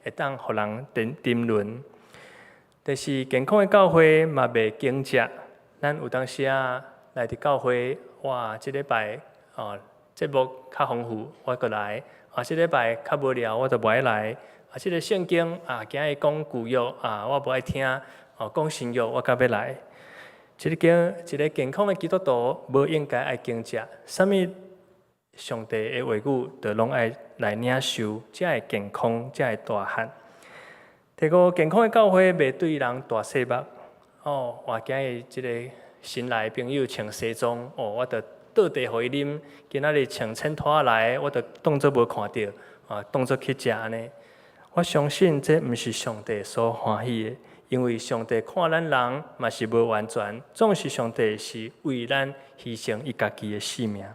Speaker 4: 会当互人沉沦。但是健康的教会嘛袂惊吓，咱有当时来伫教会，哇，即礼拜节目较丰富，我过来；即礼拜较无聊，我就无爱来。即个圣经今日讲旧约我无爱听；讲新约我较要来。一个健康的基督徒无应该爱惊吓，啥物上帝的话语，就拢爱来领受，才会健康，才会大汉。第五，健康的教会袂对人大细目。我今日即个新来的朋友穿西装，我着倒茶互伊啉。今仔日穿衬拖来，我着当作无看到，当作去食安尼。我相信这毋是上帝所欢喜的，因为上帝看咱人嘛是无完全，总是上帝是为咱牺牲伊家己的性命。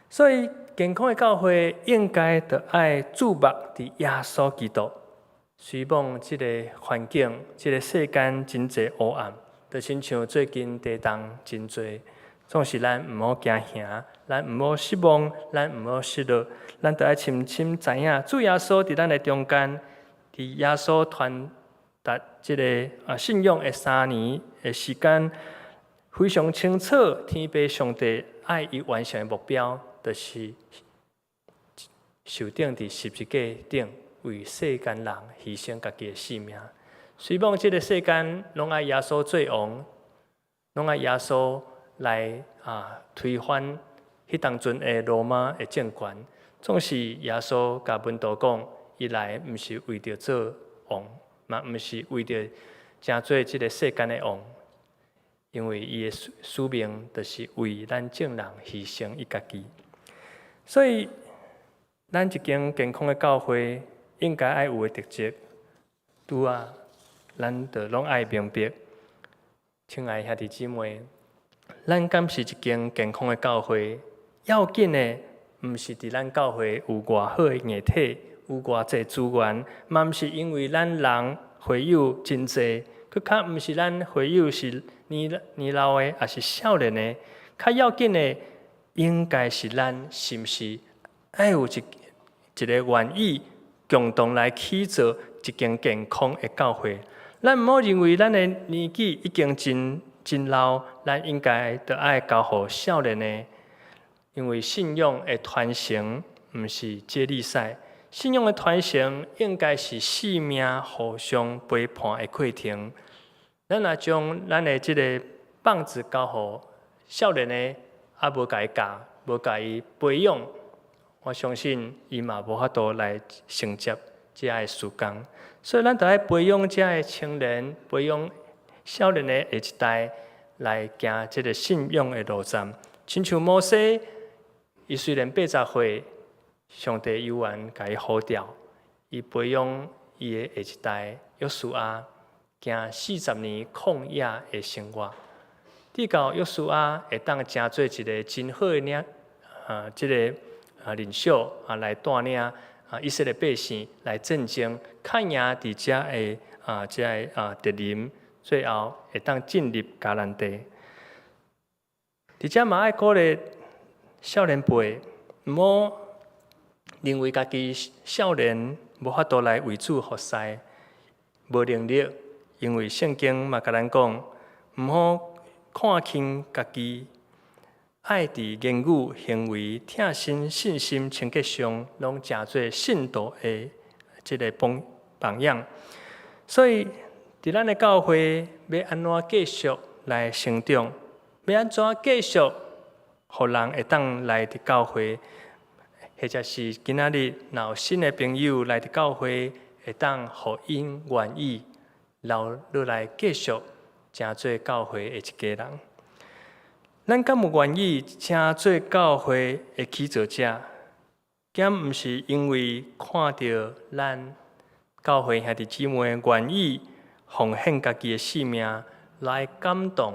Speaker 4: 所以健康的教会应该着爱注目伫耶稣基督。虽望即个环境、即个世间真侪黑暗，就亲像最近地动真侪，总是咱毋好惊吓，咱毋好失望，咱毋好失落，咱得爱深深知影，主耶稣伫咱的中间，伫耶稣传达即个信仰的3年的时间，非常清楚，天父上帝爱伊完成的目标，就是受钉伫十字架顶。为世间人牺牲家己的性命，虽望这个世间拢爱耶稣做王，拢爱耶稣来推翻迄当阵的罗马的政权。总是耶稣甲门徒讲，伊来毋是为着做王，嘛毋是为着成做这个世间的王，因为伊的使命就是为咱众人牺牲伊家己。所以，咱一间健康的教会。应该爱有的特质，咱着拢爱明白。亲爱兄弟姊妹，咱敢是一间健康的教会？要紧的，毋是伫咱教会有偌好的硬体，有偌济资源，嘛毋是因为咱人会友真济，佮较毋是咱会友是年老的，也是少年的。较要紧的，应该是咱是毋是爱有一个愿意共同来起造一间健康的教会。咱毋好认为咱的年纪已经真老，咱应该着爱交互少年的。因为信仰的传承毋是接力赛，信仰的传承应该是性命互相陪伴的过程。咱若将咱的即个棒子交互少年的，啊无甲伊教，无甲伊培养，我相信伊嘛无法度来承接这个事工。所以咱着爱培养这个青年，培养少年的下一代来行这个信仰的路站。亲像摩西。伊虽然80岁，上帝有缘甲伊呼召，伊培养伊的下一代约书亚，行40年旷野的生活。直到约书亚会当成做一个真好的即个领袖来带领以色列百姓来战争，看赢伫遮的即个敌人，最后会当进入迦南地。伫遮嘛爱鼓励。少年辈，毋好认为家己少年无法度来为主服侍，无能力。因为圣经嘛甲咱讲，毋好看轻家己，爱伫言语、行为、疼心、信心、清洁上，拢诚做信徒的即个榜样。所以，伫咱的教会要安怎继续来成长？要安怎继续？互人会当来伫教会，或者是今仔日若有新的朋友来伫教会，会当互因愿意留落来继续成做教会的一家人。咱敢有愿意成做教会的起造者？敢毋是因为看到咱教会兄弟姊妹愿意奉献家己的性命来感动？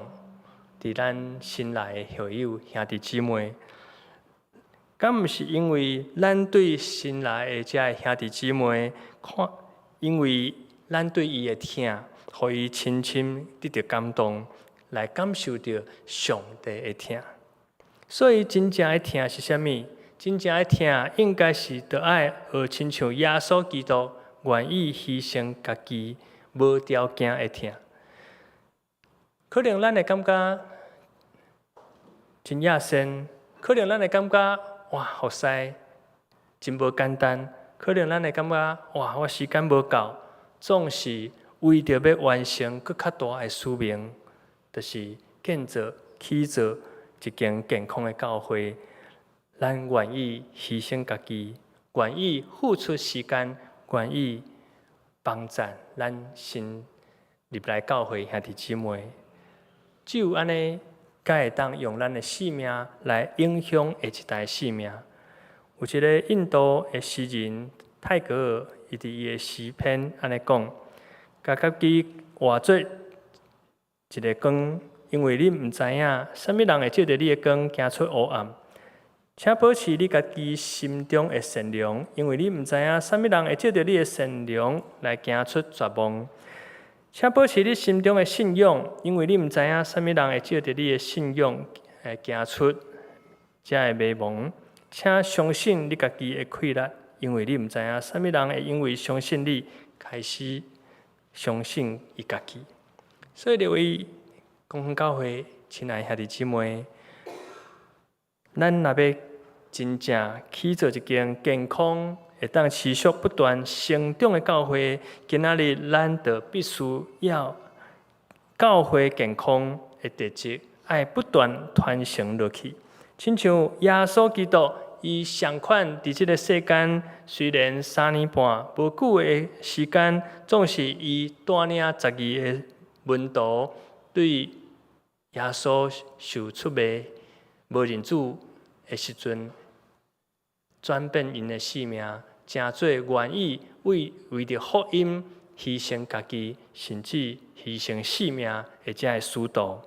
Speaker 4: 伫咱心内的校友兄弟姊妹，敢毋是因为咱对心内的这兄弟姊妹因为咱对伊的疼，互伊深深得到感动，来感受到上帝的疼。所以真正的疼是啥物？真正的疼应该是着爱学亲像耶稣基督愿意牺牲家己，无条件的疼。可能咱会感觉真野生，可能咱会感觉哇，服侍真无简单。可能咱会感觉哇，我时间无够，总是为着要完成更较大的使命，就是建造、起造一间健康的教会。咱愿意牺牲家己，愿意付出时间，愿意帮赞咱新入来教会兄弟姊妹。只有安尼，才会当用咱的性命来影响下一代的性命。有一个印度的诗人泰戈尔，伊伫伊的诗篇安尼讲：，甲家己活做一个光，因为你毋知影，啥物人会借着你的光行出黑暗。请保持你家己心中的善良，因为你毋知影，啥物人会借着你的善良来行出绝望。请保持你心中的信仰，因为你毋知影，啥物人会借着你的信仰来行出这个迷茫。请相信你家己的气力，因为你毋知影，啥物人会因为相信你，开始相信伊家己。所以，各位公园教会亲爱兄弟姊妹，咱若要真正起造一间健康，会当持续不断成长的教会，今仔日咱就必须要教会健康的特质，爱不断传承落去。亲像耶稣基督，伊上款伫即个世间，虽然3年半无久的时间，总是伊带领12个门徒对耶稣受出卖、无认主的时阵，转变因的性命，诚做愿意为着福音牺牲家己，甚至牺牲性命的这个使徒。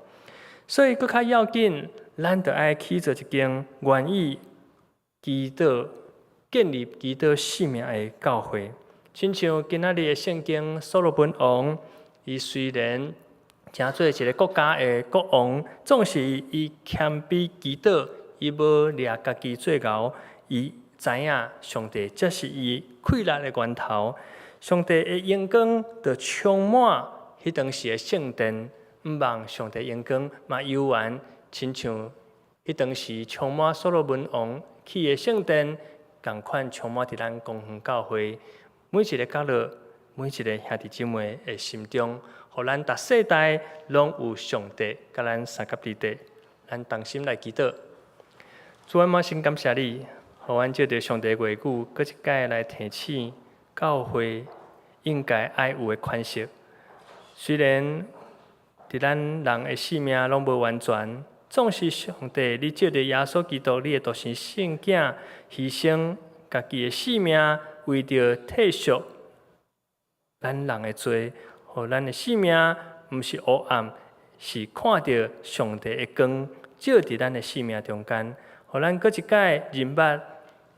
Speaker 4: 所以，搁较要紧，咱着爱起做一间愿意基督建立基督性命的教会。亲像今仔日的圣经，所罗门王，伊虽然诚做一个国家的国王，总是伊谦卑基督，伊无掠家己做牛，伊知影上帝这是伊快乐的源头。上帝的荣光就充满迄当时的圣殿，毋望上帝荣光嘛悠远，亲像迄当时充满所罗门王去的圣殿，共款充满伫咱公园教会每一个角落，每一个兄弟姊妹的心中，互咱逐世代拢有上帝甲咱三甲之地，咱同心来祈祷。主，阮满心感谢你，互阮借着上帝的话语，搁一届来提醒教会应该爱有的款式。虽然伫咱人的性命拢无完全，总是上帝，你借着耶稣基督，你的独生圣囝牺牲家己的性命，为着替赎咱人的罪，互咱的性命毋是黑暗，是看到上帝的光照伫咱的性命中间，互咱搁一届认捌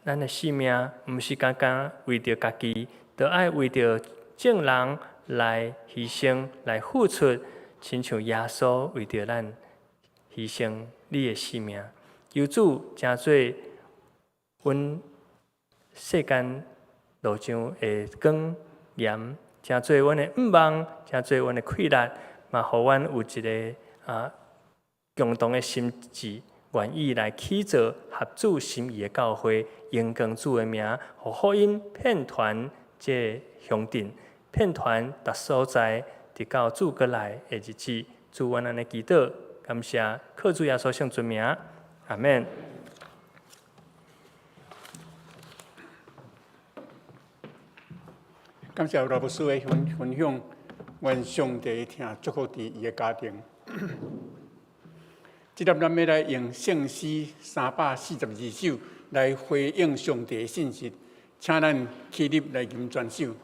Speaker 4: 咱的性命，毋是单单为着家己，着爱为着众人来牺牲、来付出，亲像耶稣为着咱牺牲你的性命。求主真做阮世间路上的光盐，真做阮的盼望，真做阮的快乐，嘛，互阮有一个共同的心志，愿意来起造合主心意的教会，荣光主的名，互福音遍传这乡镇，遍传逐所在，直到主过来的日子。主，阮安尼祈祷，感谢靠主耶稣圣尊名，阿免。
Speaker 3: 感谢罗牧师的分享，愿上帝听祝福伫伊的家庭。即粒咱要来用圣诗342首来回应上帝的信息，请咱起立来吟全首。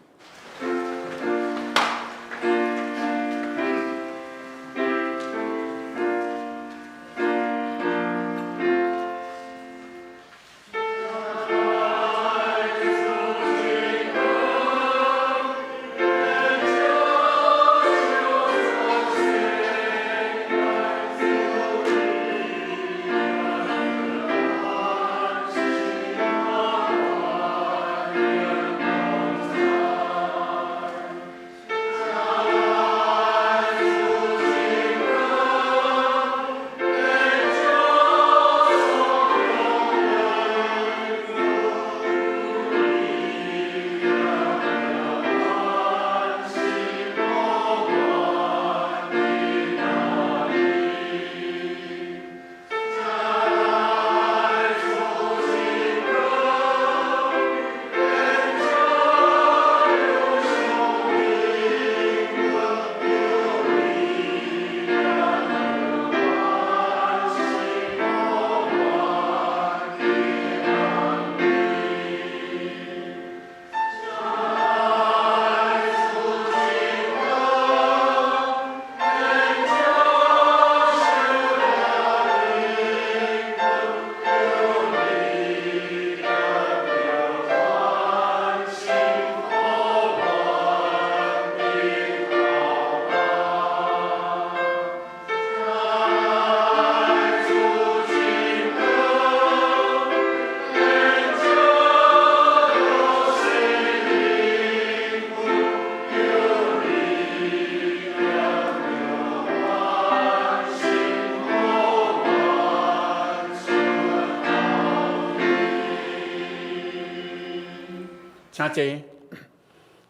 Speaker 3: 请坐。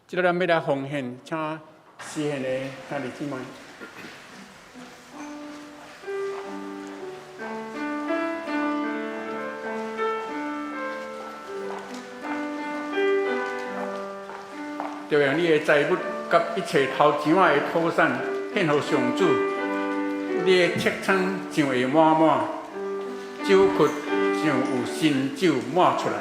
Speaker 3: 即个咱要来奉献，请施献的兄弟姊妹。就用你的财物甲一切头钱仔的土产献予上主，你的册仓就会满满，酒窟就有新酒满出来。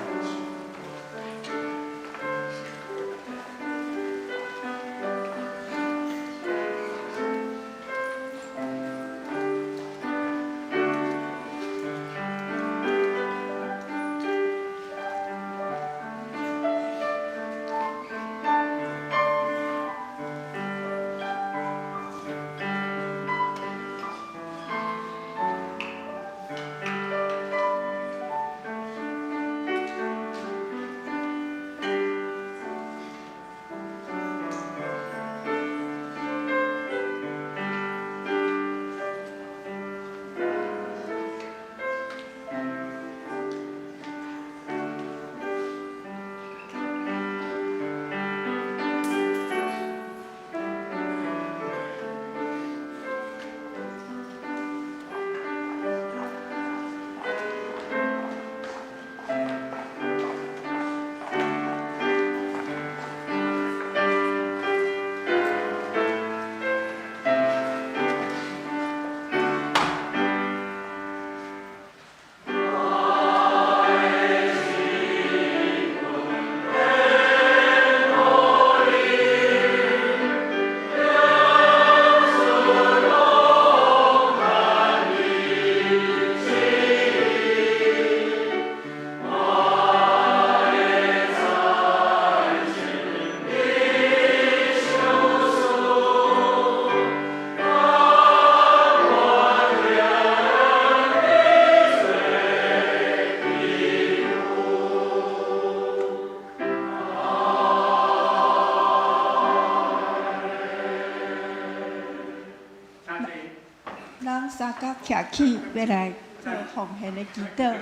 Speaker 5: 咱三角徛起，要来做奉献的祈祷。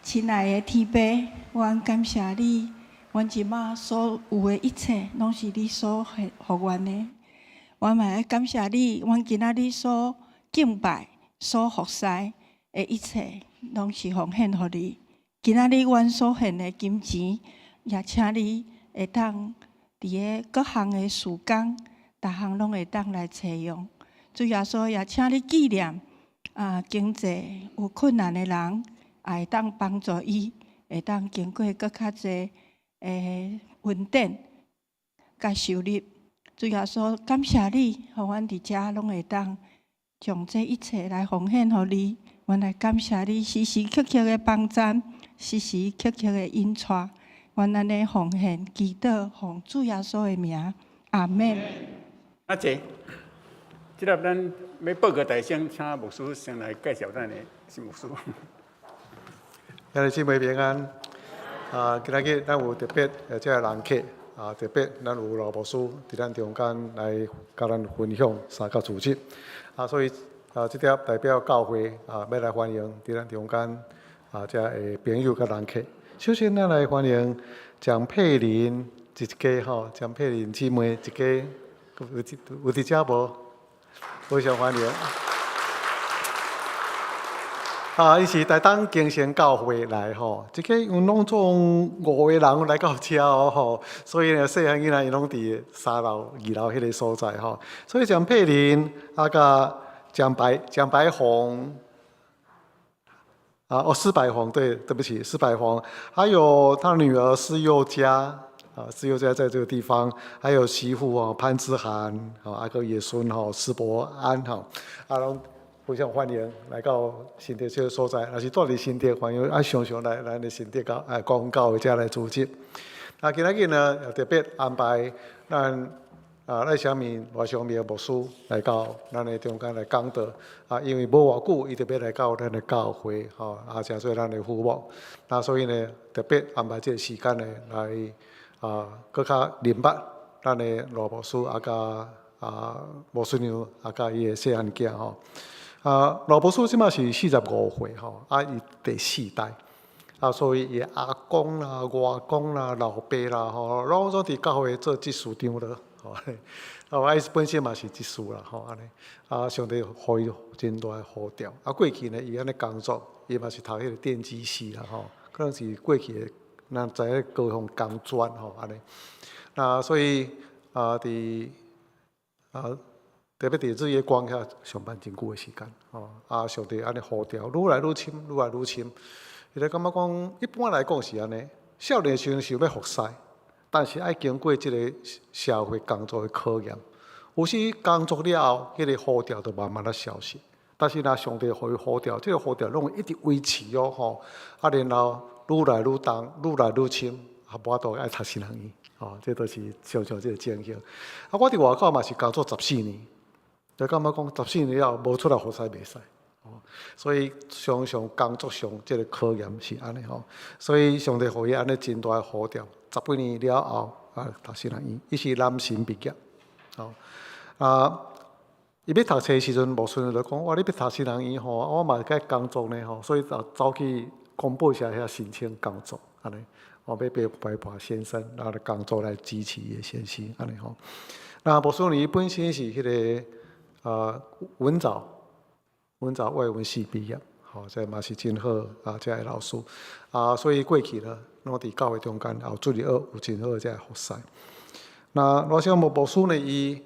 Speaker 5: 亲爱的天父，阮感谢你，阮即马所有的一切，拢是你所给阮的。阮嘛要感谢你，阮今仔日所敬拜、所服侍的一切，拢是奉献予你。今仔日阮所献的金钱，也请你会当伫个各项的事工，逐项拢会当来采用。主耶稣也请你纪念经济有困难的人。也会当帮助伊，会当经过搁较侪稳定甲收入。主耶稣，感谢你，互阮伫遮拢会当将这一切来奉献予你。阮来感谢你时时刻刻的帮赞，时时刻刻的引带。阮安尼奉献祈祷，奉主耶稣的名，阿门。
Speaker 3: 阿姐，即粒咱要报告大声，请牧师先来介绍咱的新牧师。
Speaker 6: 兄弟姊妹平安。今仔日咱有特别这人客特别咱有罗牧师伫咱中间来甲咱分享三角主题所以这点代表教会要来欢迎伫咱中间这的朋友甲人客。首先，咱来欢迎蒋佩玲一家蒋佩玲姊妹一家，有伫遮无？非常欢迎。伊是台东精神教会来即个有拢总5个人来到遮所以呢，细汉囡仔伊拢伫3楼、2楼迄个所在所以蒋佩玲甲蒋白红施百红，对不起，施百红，还有他女儿施宥嘉施宥嘉在这个地方，还有媳妇潘之涵个爷孙施伯安拢。非常欢迎来到新店这个所在，若是住伫新店，欢迎常常来咱的新店公教会遮来组织。今仔日呢，特别安排咱赖小敏、罗祥明牧师来到咱的中间来讲道因为无偌久，伊特别来到咱的教会诚做咱的父母。所以呢，特别安排这个时间呢来搁较明白咱的罗牧师甲牧师娘甲伊的细汉囝罗牧师即马是45岁伊第4代所以伊阿公啦、外公啦、老爸啦拢伫教会做执事长了伊本身嘛是执事啦安尼上帝互伊真大的呼召过去呢，伊安尼工作，伊嘛是读迄个电机系啦可能是过去的咱知影高雄工专安尼所以伫特别伫日月光遐上班真久的时间上帝安尼呼召，愈来愈深，愈来愈深。伊咧感觉讲，一般来讲是安尼，少年时想要服侍，但是爱经过即个社会工作的考验。有时工作了后，迄个呼召就慢慢的消失。但是若上帝互伊呼召，即个呼召拢会一直维持然后愈来愈重，愈来愈深，无法度爱读新学院这都是常常即个情形。我伫外口嘛是工作14年。就感觉讲14年了，无出来服侍袂使所以常常工作上即个考验是安尼所以上帝互伊安尼真大的呼召，10几年了后读新学院，伊是男神毕业伊要读册的时阵，牧师就讲：你要读新学院我嘛该工作呢所以就走去公布社遐申请工作安尼要拜拜先生，然后工作来支持伊的先生安尼牧师伊本身是迄个。文藻外文系毕业，这嘛是真好这个老师所以过去呢，拢伫教会中间也有注意有真好这个服侍。罗小牧师呢，伊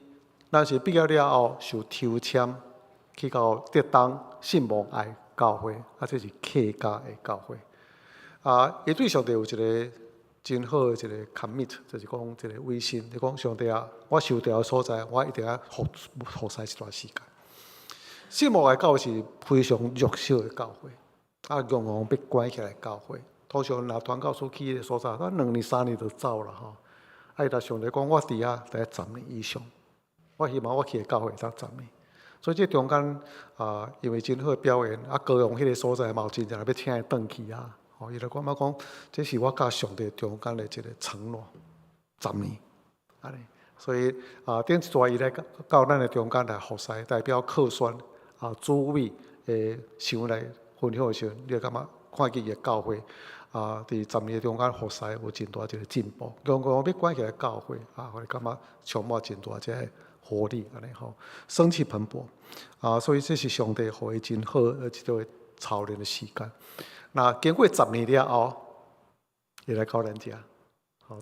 Speaker 6: 咱是毕业了后受抽签去到德东信望爱教会，这是客家的教会伊对上帝有一个真好的一个 commit， 就是讲一个委身，就讲上帝我受调的所在，我一定要服侍一段时间。信望爱教会是非常弱小的教会，洋洋被关起来的教会。通常若传教士去的所在，咱2年3年就走了伊若上帝讲我伫遐大概10年以上，我希望我去的教会才10年。所以这中间因为真好的表演高雄迄个所在嘛有真正要请伊转去伊就感觉讲，这是我甲上帝中间的一个承诺，10年，安尼。所以顶一段伊来到咱的中间来服侍，代表客选主位诶想来分享的时候，你会感觉看见伊的教会伫10年中间服侍有真大一个进步。刚刚要关起来教会我感觉充满真大这个活力安尼吼，生气蓬勃所以这是上帝互伊真好的一个操练的时间。那经过10年了后，伊来到咱遮，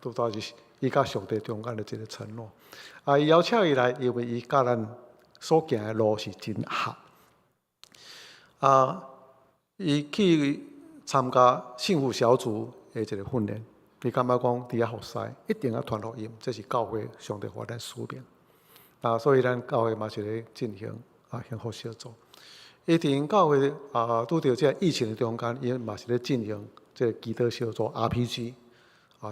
Speaker 6: 拄到是伊甲上帝中间的一个承诺。伊邀请伊来，因为伊甲咱所行的路是真合。伊去参加幸福小组的一个训练，伊感觉讲伫遐服侍一定要传福音，这是教会上帝互咱使命。所以咱教会嘛是咧进行幸福小组。伊伫教会拄着这疫情的中间，伊嘛是咧进行这个祈祷小组 RPG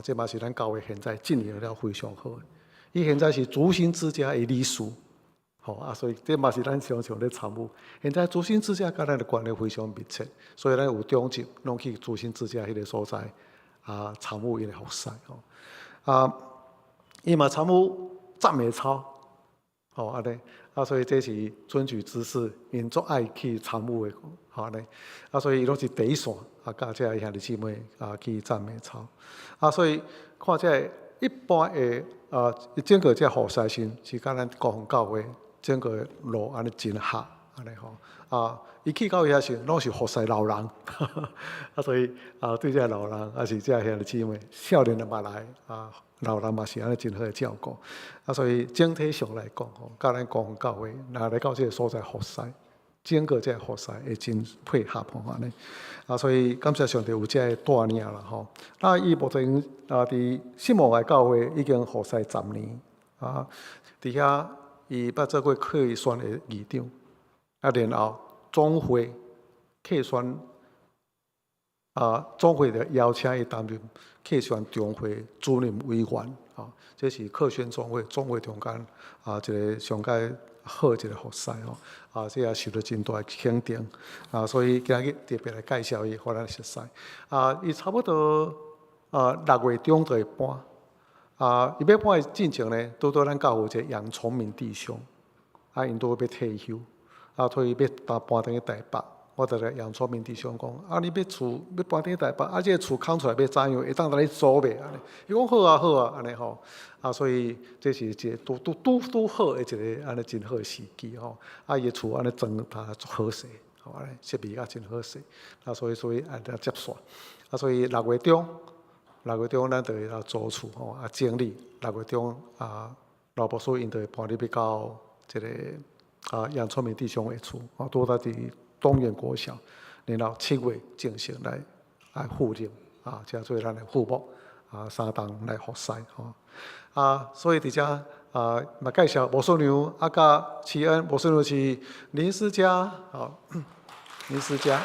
Speaker 6: 这嘛是咱教会现在进行了非常好的。伊现在是主心之家的理事，所以这嘛是咱常常咧参与。现在主心之家甲咱的关系非常密切，所以咱有中级拢去主心之家迄个所在参与伊的服侍伊嘛参与赞美操安尼所以这是尊举之士，因足爱去参与的安尼所以伊拢是第一线甲这兄弟姊妹去赞美操所以看这一般的整个这服侍性是甲咱高雄教会整个路安尼真合安尼伊去到遐时拢是服侍老人所以对这老人是这兄弟姊妹，少年的嘛来老人嘛是安尼真好的照顾所以整体上来讲甲咱高雄教会若来到这个所在服侍，整个这个服侍会真配合安尼所以感谢上帝有这个带领啦伊目前伫信望爱教会已经服侍10年伫遐伊捌做过客选的议长然后总会客选总会的邀请伊担任客选中会主任委员这是客选总会中间一个上界好一个服侍这也受到真大的肯定所以今日特别来介绍伊，互咱熟悉伊差不多6月中就会搬伊要搬的进程呢，拄到咱教会一个杨聪明弟兄因都要退休所以要搬转去台北。我就来杨聪明弟兄讲你要厝要搬转台北这个厝空出来要怎样会当来租袂安尼？伊讲好安尼所以这是一个拄好的一个安尼真好的时机伊的厝安尼装它足好势设备也真好势所以按照接续所以6月中咱就会来租厝整理6月中老婆所因就会搬入去到这个杨聪明弟兄的厝拄到伫东园国小，然后7月正式来赴任这做咱的副牧3档来服侍所以伫遮嘛介绍魔术娘甲启恩，魔术娘是林思佳林思佳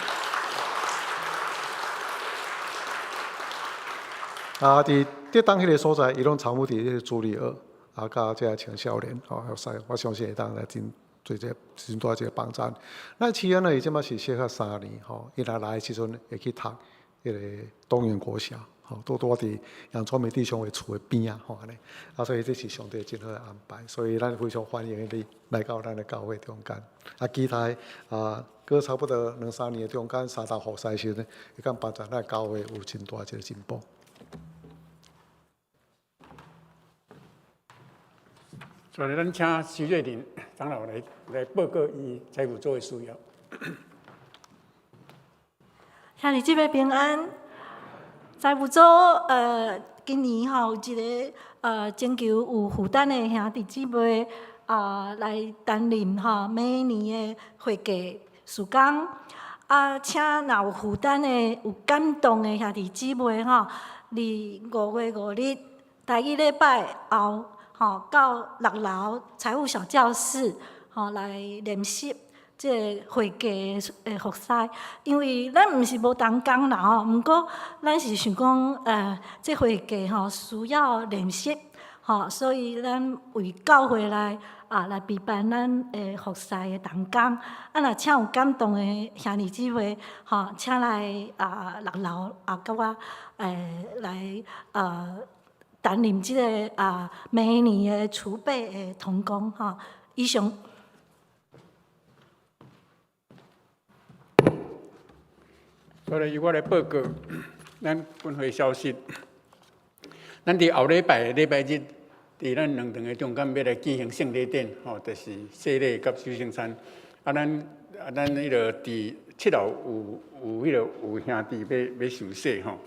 Speaker 6: 伫跌当迄个所在，伊拢参与伫迄个助理甲这青少年服侍，我相信会当来做这真大一个帮助。咱启恩呢，伊即马是小学3年伊来的时阵会去读迄个东园国小拄伫杨聪明弟兄的厝的边安尼所以这是上帝真好的安排，所以咱非常欢迎你来到咱的教会中间期待过差不多2-3年的中间3档服侍时呢，会敢帮助咱教会有真大一个进步。
Speaker 3: 所以咱请徐瑞麟长老来报告伊财务组的需要。
Speaker 7: 兄弟姊妹平安。财务组今年有一个征求有负担的兄弟姊妹来担任每年的会计事工请若有负担的、有感动的兄弟姊妹伫5月5日第一礼拜后到6楼财务小教室来练习这个会计的服侍，因为咱毋是无同工啦毋过咱是想讲这会计需要练习所以咱为教会来陪伴咱的服侍的同工若请有感动的兄弟姊妹请来6楼甲我来担任这个每年的储备的同工以上。
Speaker 3: 所以我来报告咱本会消息。咱伫后礼拜日，伫咱两堂的中间要来举行圣礼典，就是洗礼甲守圣餐。咱迄个伫7楼有兄弟要受洗吼。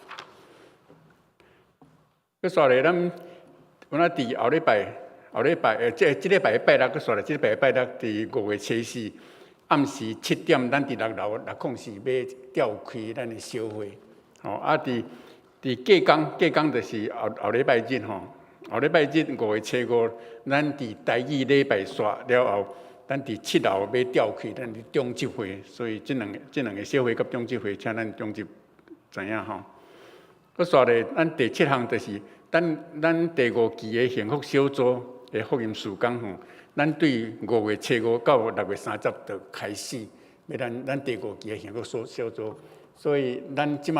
Speaker 3: 佮煞咧，咱有哪伫后礼拜即礼拜拜六，佮煞咧，即礼拜拜六伫5月7日暗时7点，咱伫6楼604要召开咱的小会。伫隔工就是后礼拜日吼，后礼拜日5月7日，咱伫台语礼拜煞了后，咱伫7楼要召开咱的中集会，所以即两个小会甲中集会，请咱中集知影吼。佮煞咧，咱第7项就是咱第5期的幸福小组的福音事工吼，咱对5月7日到6月30就开始，要咱第5期的幸福小组，所以咱先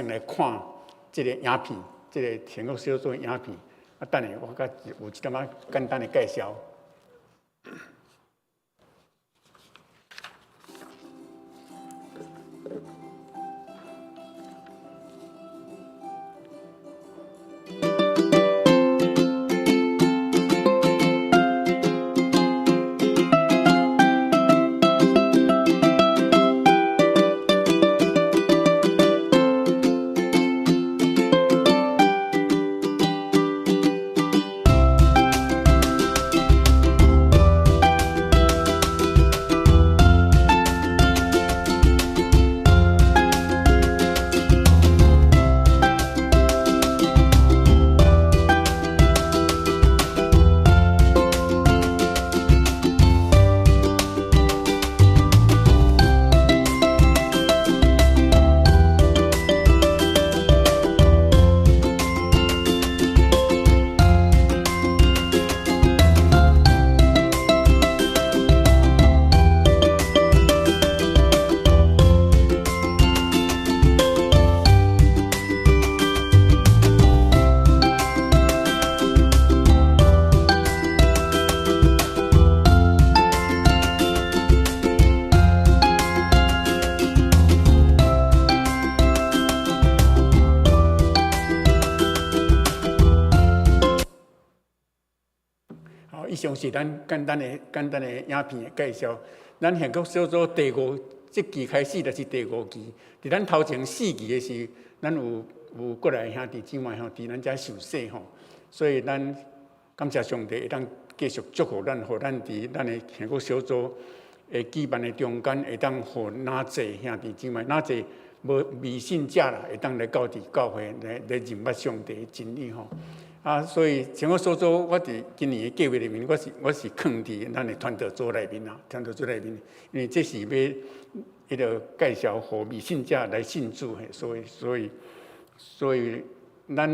Speaker 3: 来看即个影片，即个幸福小组的影片。等下我甲有一点仔简单的介绍。以上是咱简单的影片的介绍。咱幸福小组即期开始就是第5期。伫咱头前4期的时，咱有过来兄弟姊妹吼，伫咱遮受洗吼。所以咱感谢上帝，会当继续祝福咱，互咱伫咱的幸福小组的举办的中间，会当互哪济兄弟姊妹，哪济无未信者啦，会当来到伫教会来认识上帝的真理吼。所以像我所做，我伫今年的计划里面，我是放伫咱的传道组内面啦，传道组内面，因为这是要迄个介绍互未信者来信主的，所以咱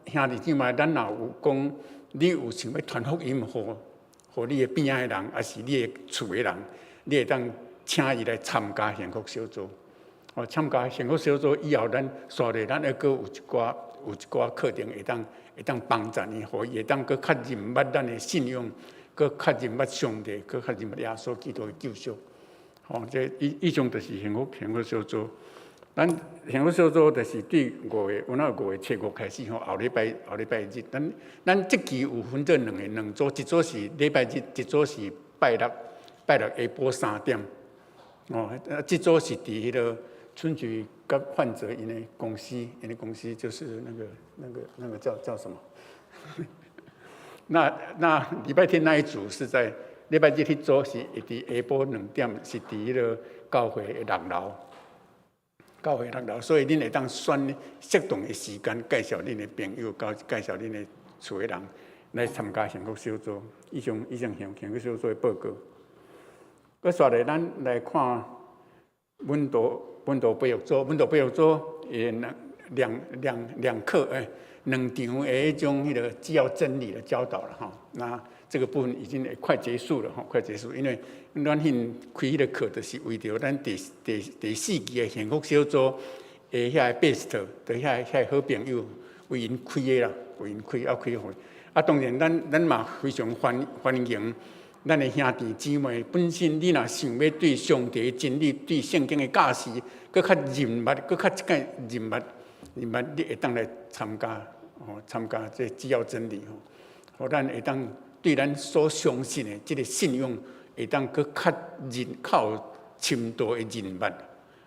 Speaker 3: 兄弟姊妹，咱若有讲，你有想要传福音互你的边仔的人，还是你的厝的人，你会当请伊来参加幸福小组。参加幸福小组以后，咱煞咧，咱还阁有一寡课程会当帮助伊，互伊会当阁较认捌咱的信仰，阁较认捌上帝，阁较认捌耶稣基督的救赎。这以上就是幸福小组。咱幸福小组就是对5月7日开始后礼拜日，咱即期有分做两组，一组是礼拜日，一组是拜六下晡3点。这组是伫迄个春菊甲范泽因的公司，就是那个叫什么？那礼拜天那一组是在礼拜日迄组是会伫下晡2点，是伫迄个教会的6楼。所以恁会当选适当的时间，介绍恁的朋友，介绍恁的厝的人来参加幸福小组。以上幸福小组的报告。佮煞来，咱来看文道培育组的两课2场的迄种迄个只要真理的教导了哈。那这个部分已经快结束了哈，快结束，因为咱开迄个课就是为着咱第4期的幸福小组的遐 best 的遐好朋友为因开的啦，为因开会。当然咱嘛非常欢迎咱的兄弟姊妹，本身你若想要对上帝的真理、对圣经的教示，搁较认密，搁较一介认密，你会当来参加参加这只要真理互咱会当对咱所相信的这个信仰，会当搁较靠深度的认密，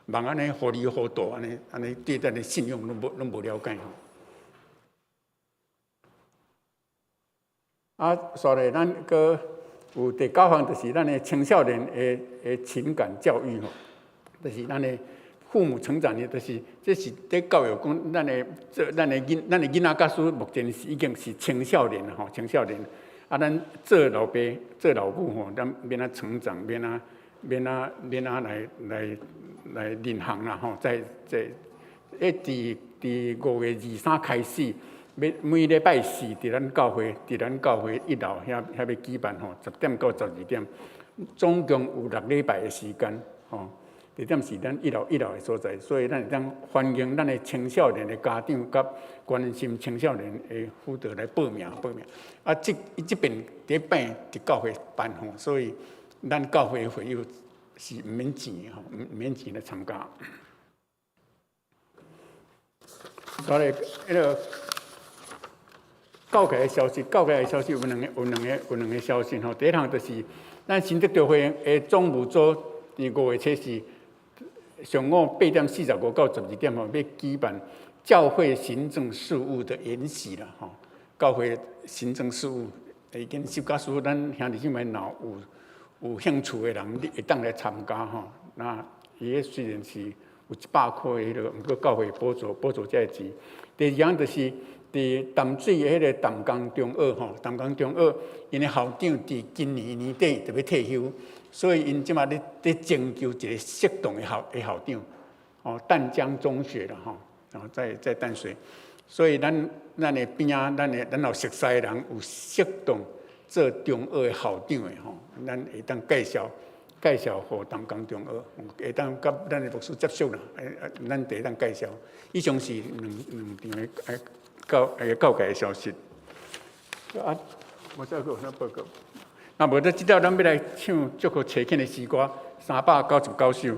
Speaker 3: 茫安尼糊里糊涂安尼对咱的信仰拢无了解所以咱搁有第9项，就是咱的青少年的情感教育就是咱的父母成长的，就是这是在教育讲咱的囡仔甲孙目前已经是青少年了青少年咱做老爸做老母咱免啊成长，免啊来领航啦在伫5月23开始。每礼拜四，伫咱教会1楼遐要举办10点到12点，总共有6礼拜的时间地点是咱1楼的所在，所以咱会当欢迎咱的青少年的家长甲关心青少年的辅导来报名。这边第一摆伫教会办所以咱教会的会友是唔免钱的唔免钱来参加。所以教界的消息有两个消息第一项就是咱新德教会的总务组伫5月7日上午8点45到12点要举办教会行政事务的研习啦教会行政事务已经10假使咱兄弟姊妹若有兴趣的人，你会当来参加那伊虽然是有100块的，毋过教会补助这钱。第二项就是伫淡水的迄个淡江中学淡江中学，因的校长伫今年年底就要退休，所以因即马咧征求一个适当的校长淡江中学啦在淡水，所以咱的边仔，咱有熟悉的人有适当做中学的校长的咱会当介绍予淡江中学，会当甲咱的牧师接触啦，咱第一当介绍。以上是两场的教界的消息。无再有啥报告。那无得即条，咱要来唱祝福找紧的诗歌399首。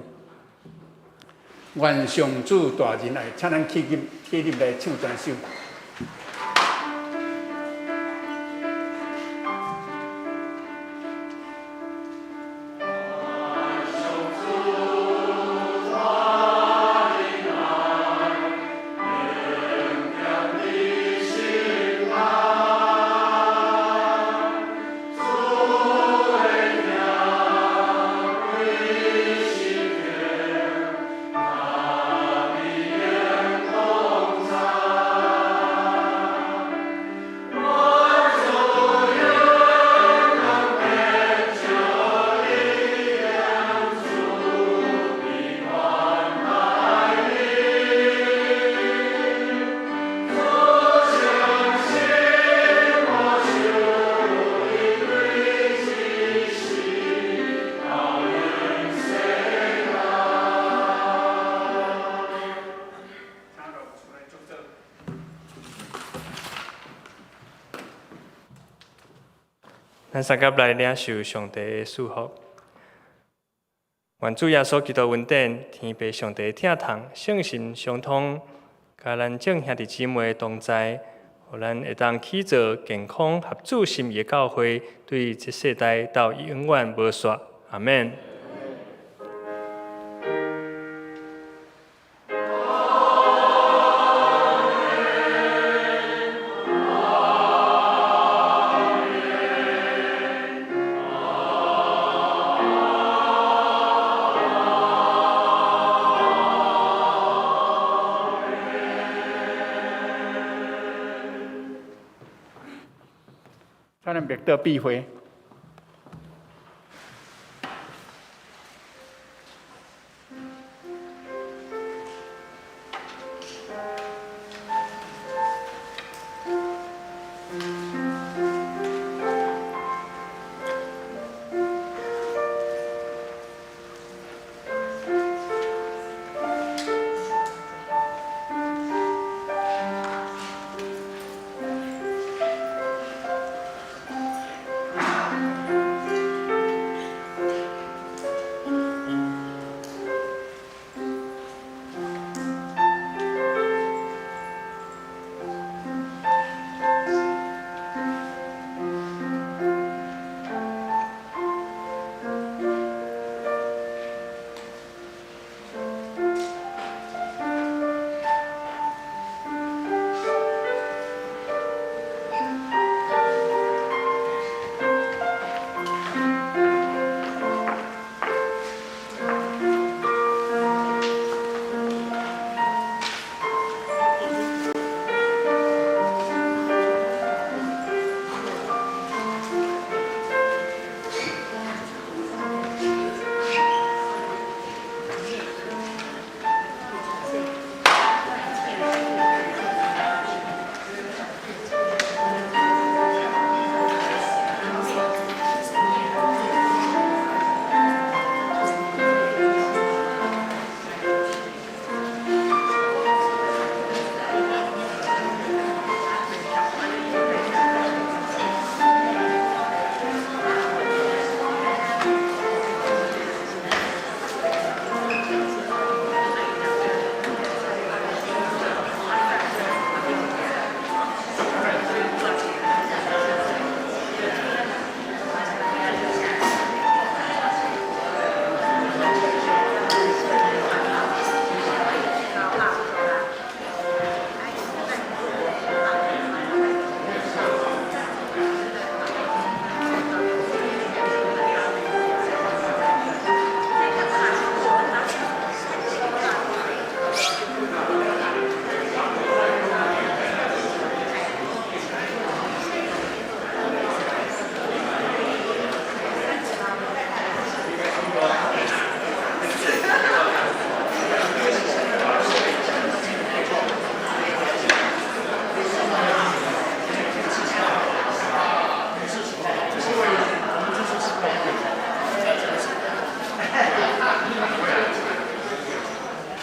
Speaker 3: 愿上主大仁爱，请咱起立来唱全首。
Speaker 4: 咱三甲来领受上帝的祝福。愿主耶稣基督恩典、天父上帝疼痛、圣神相通，甲咱众兄弟姊妹同在，互咱会当起造健康合主心意的教会，对这世代到永远无衰。阿们。
Speaker 3: 咱们别得避讳。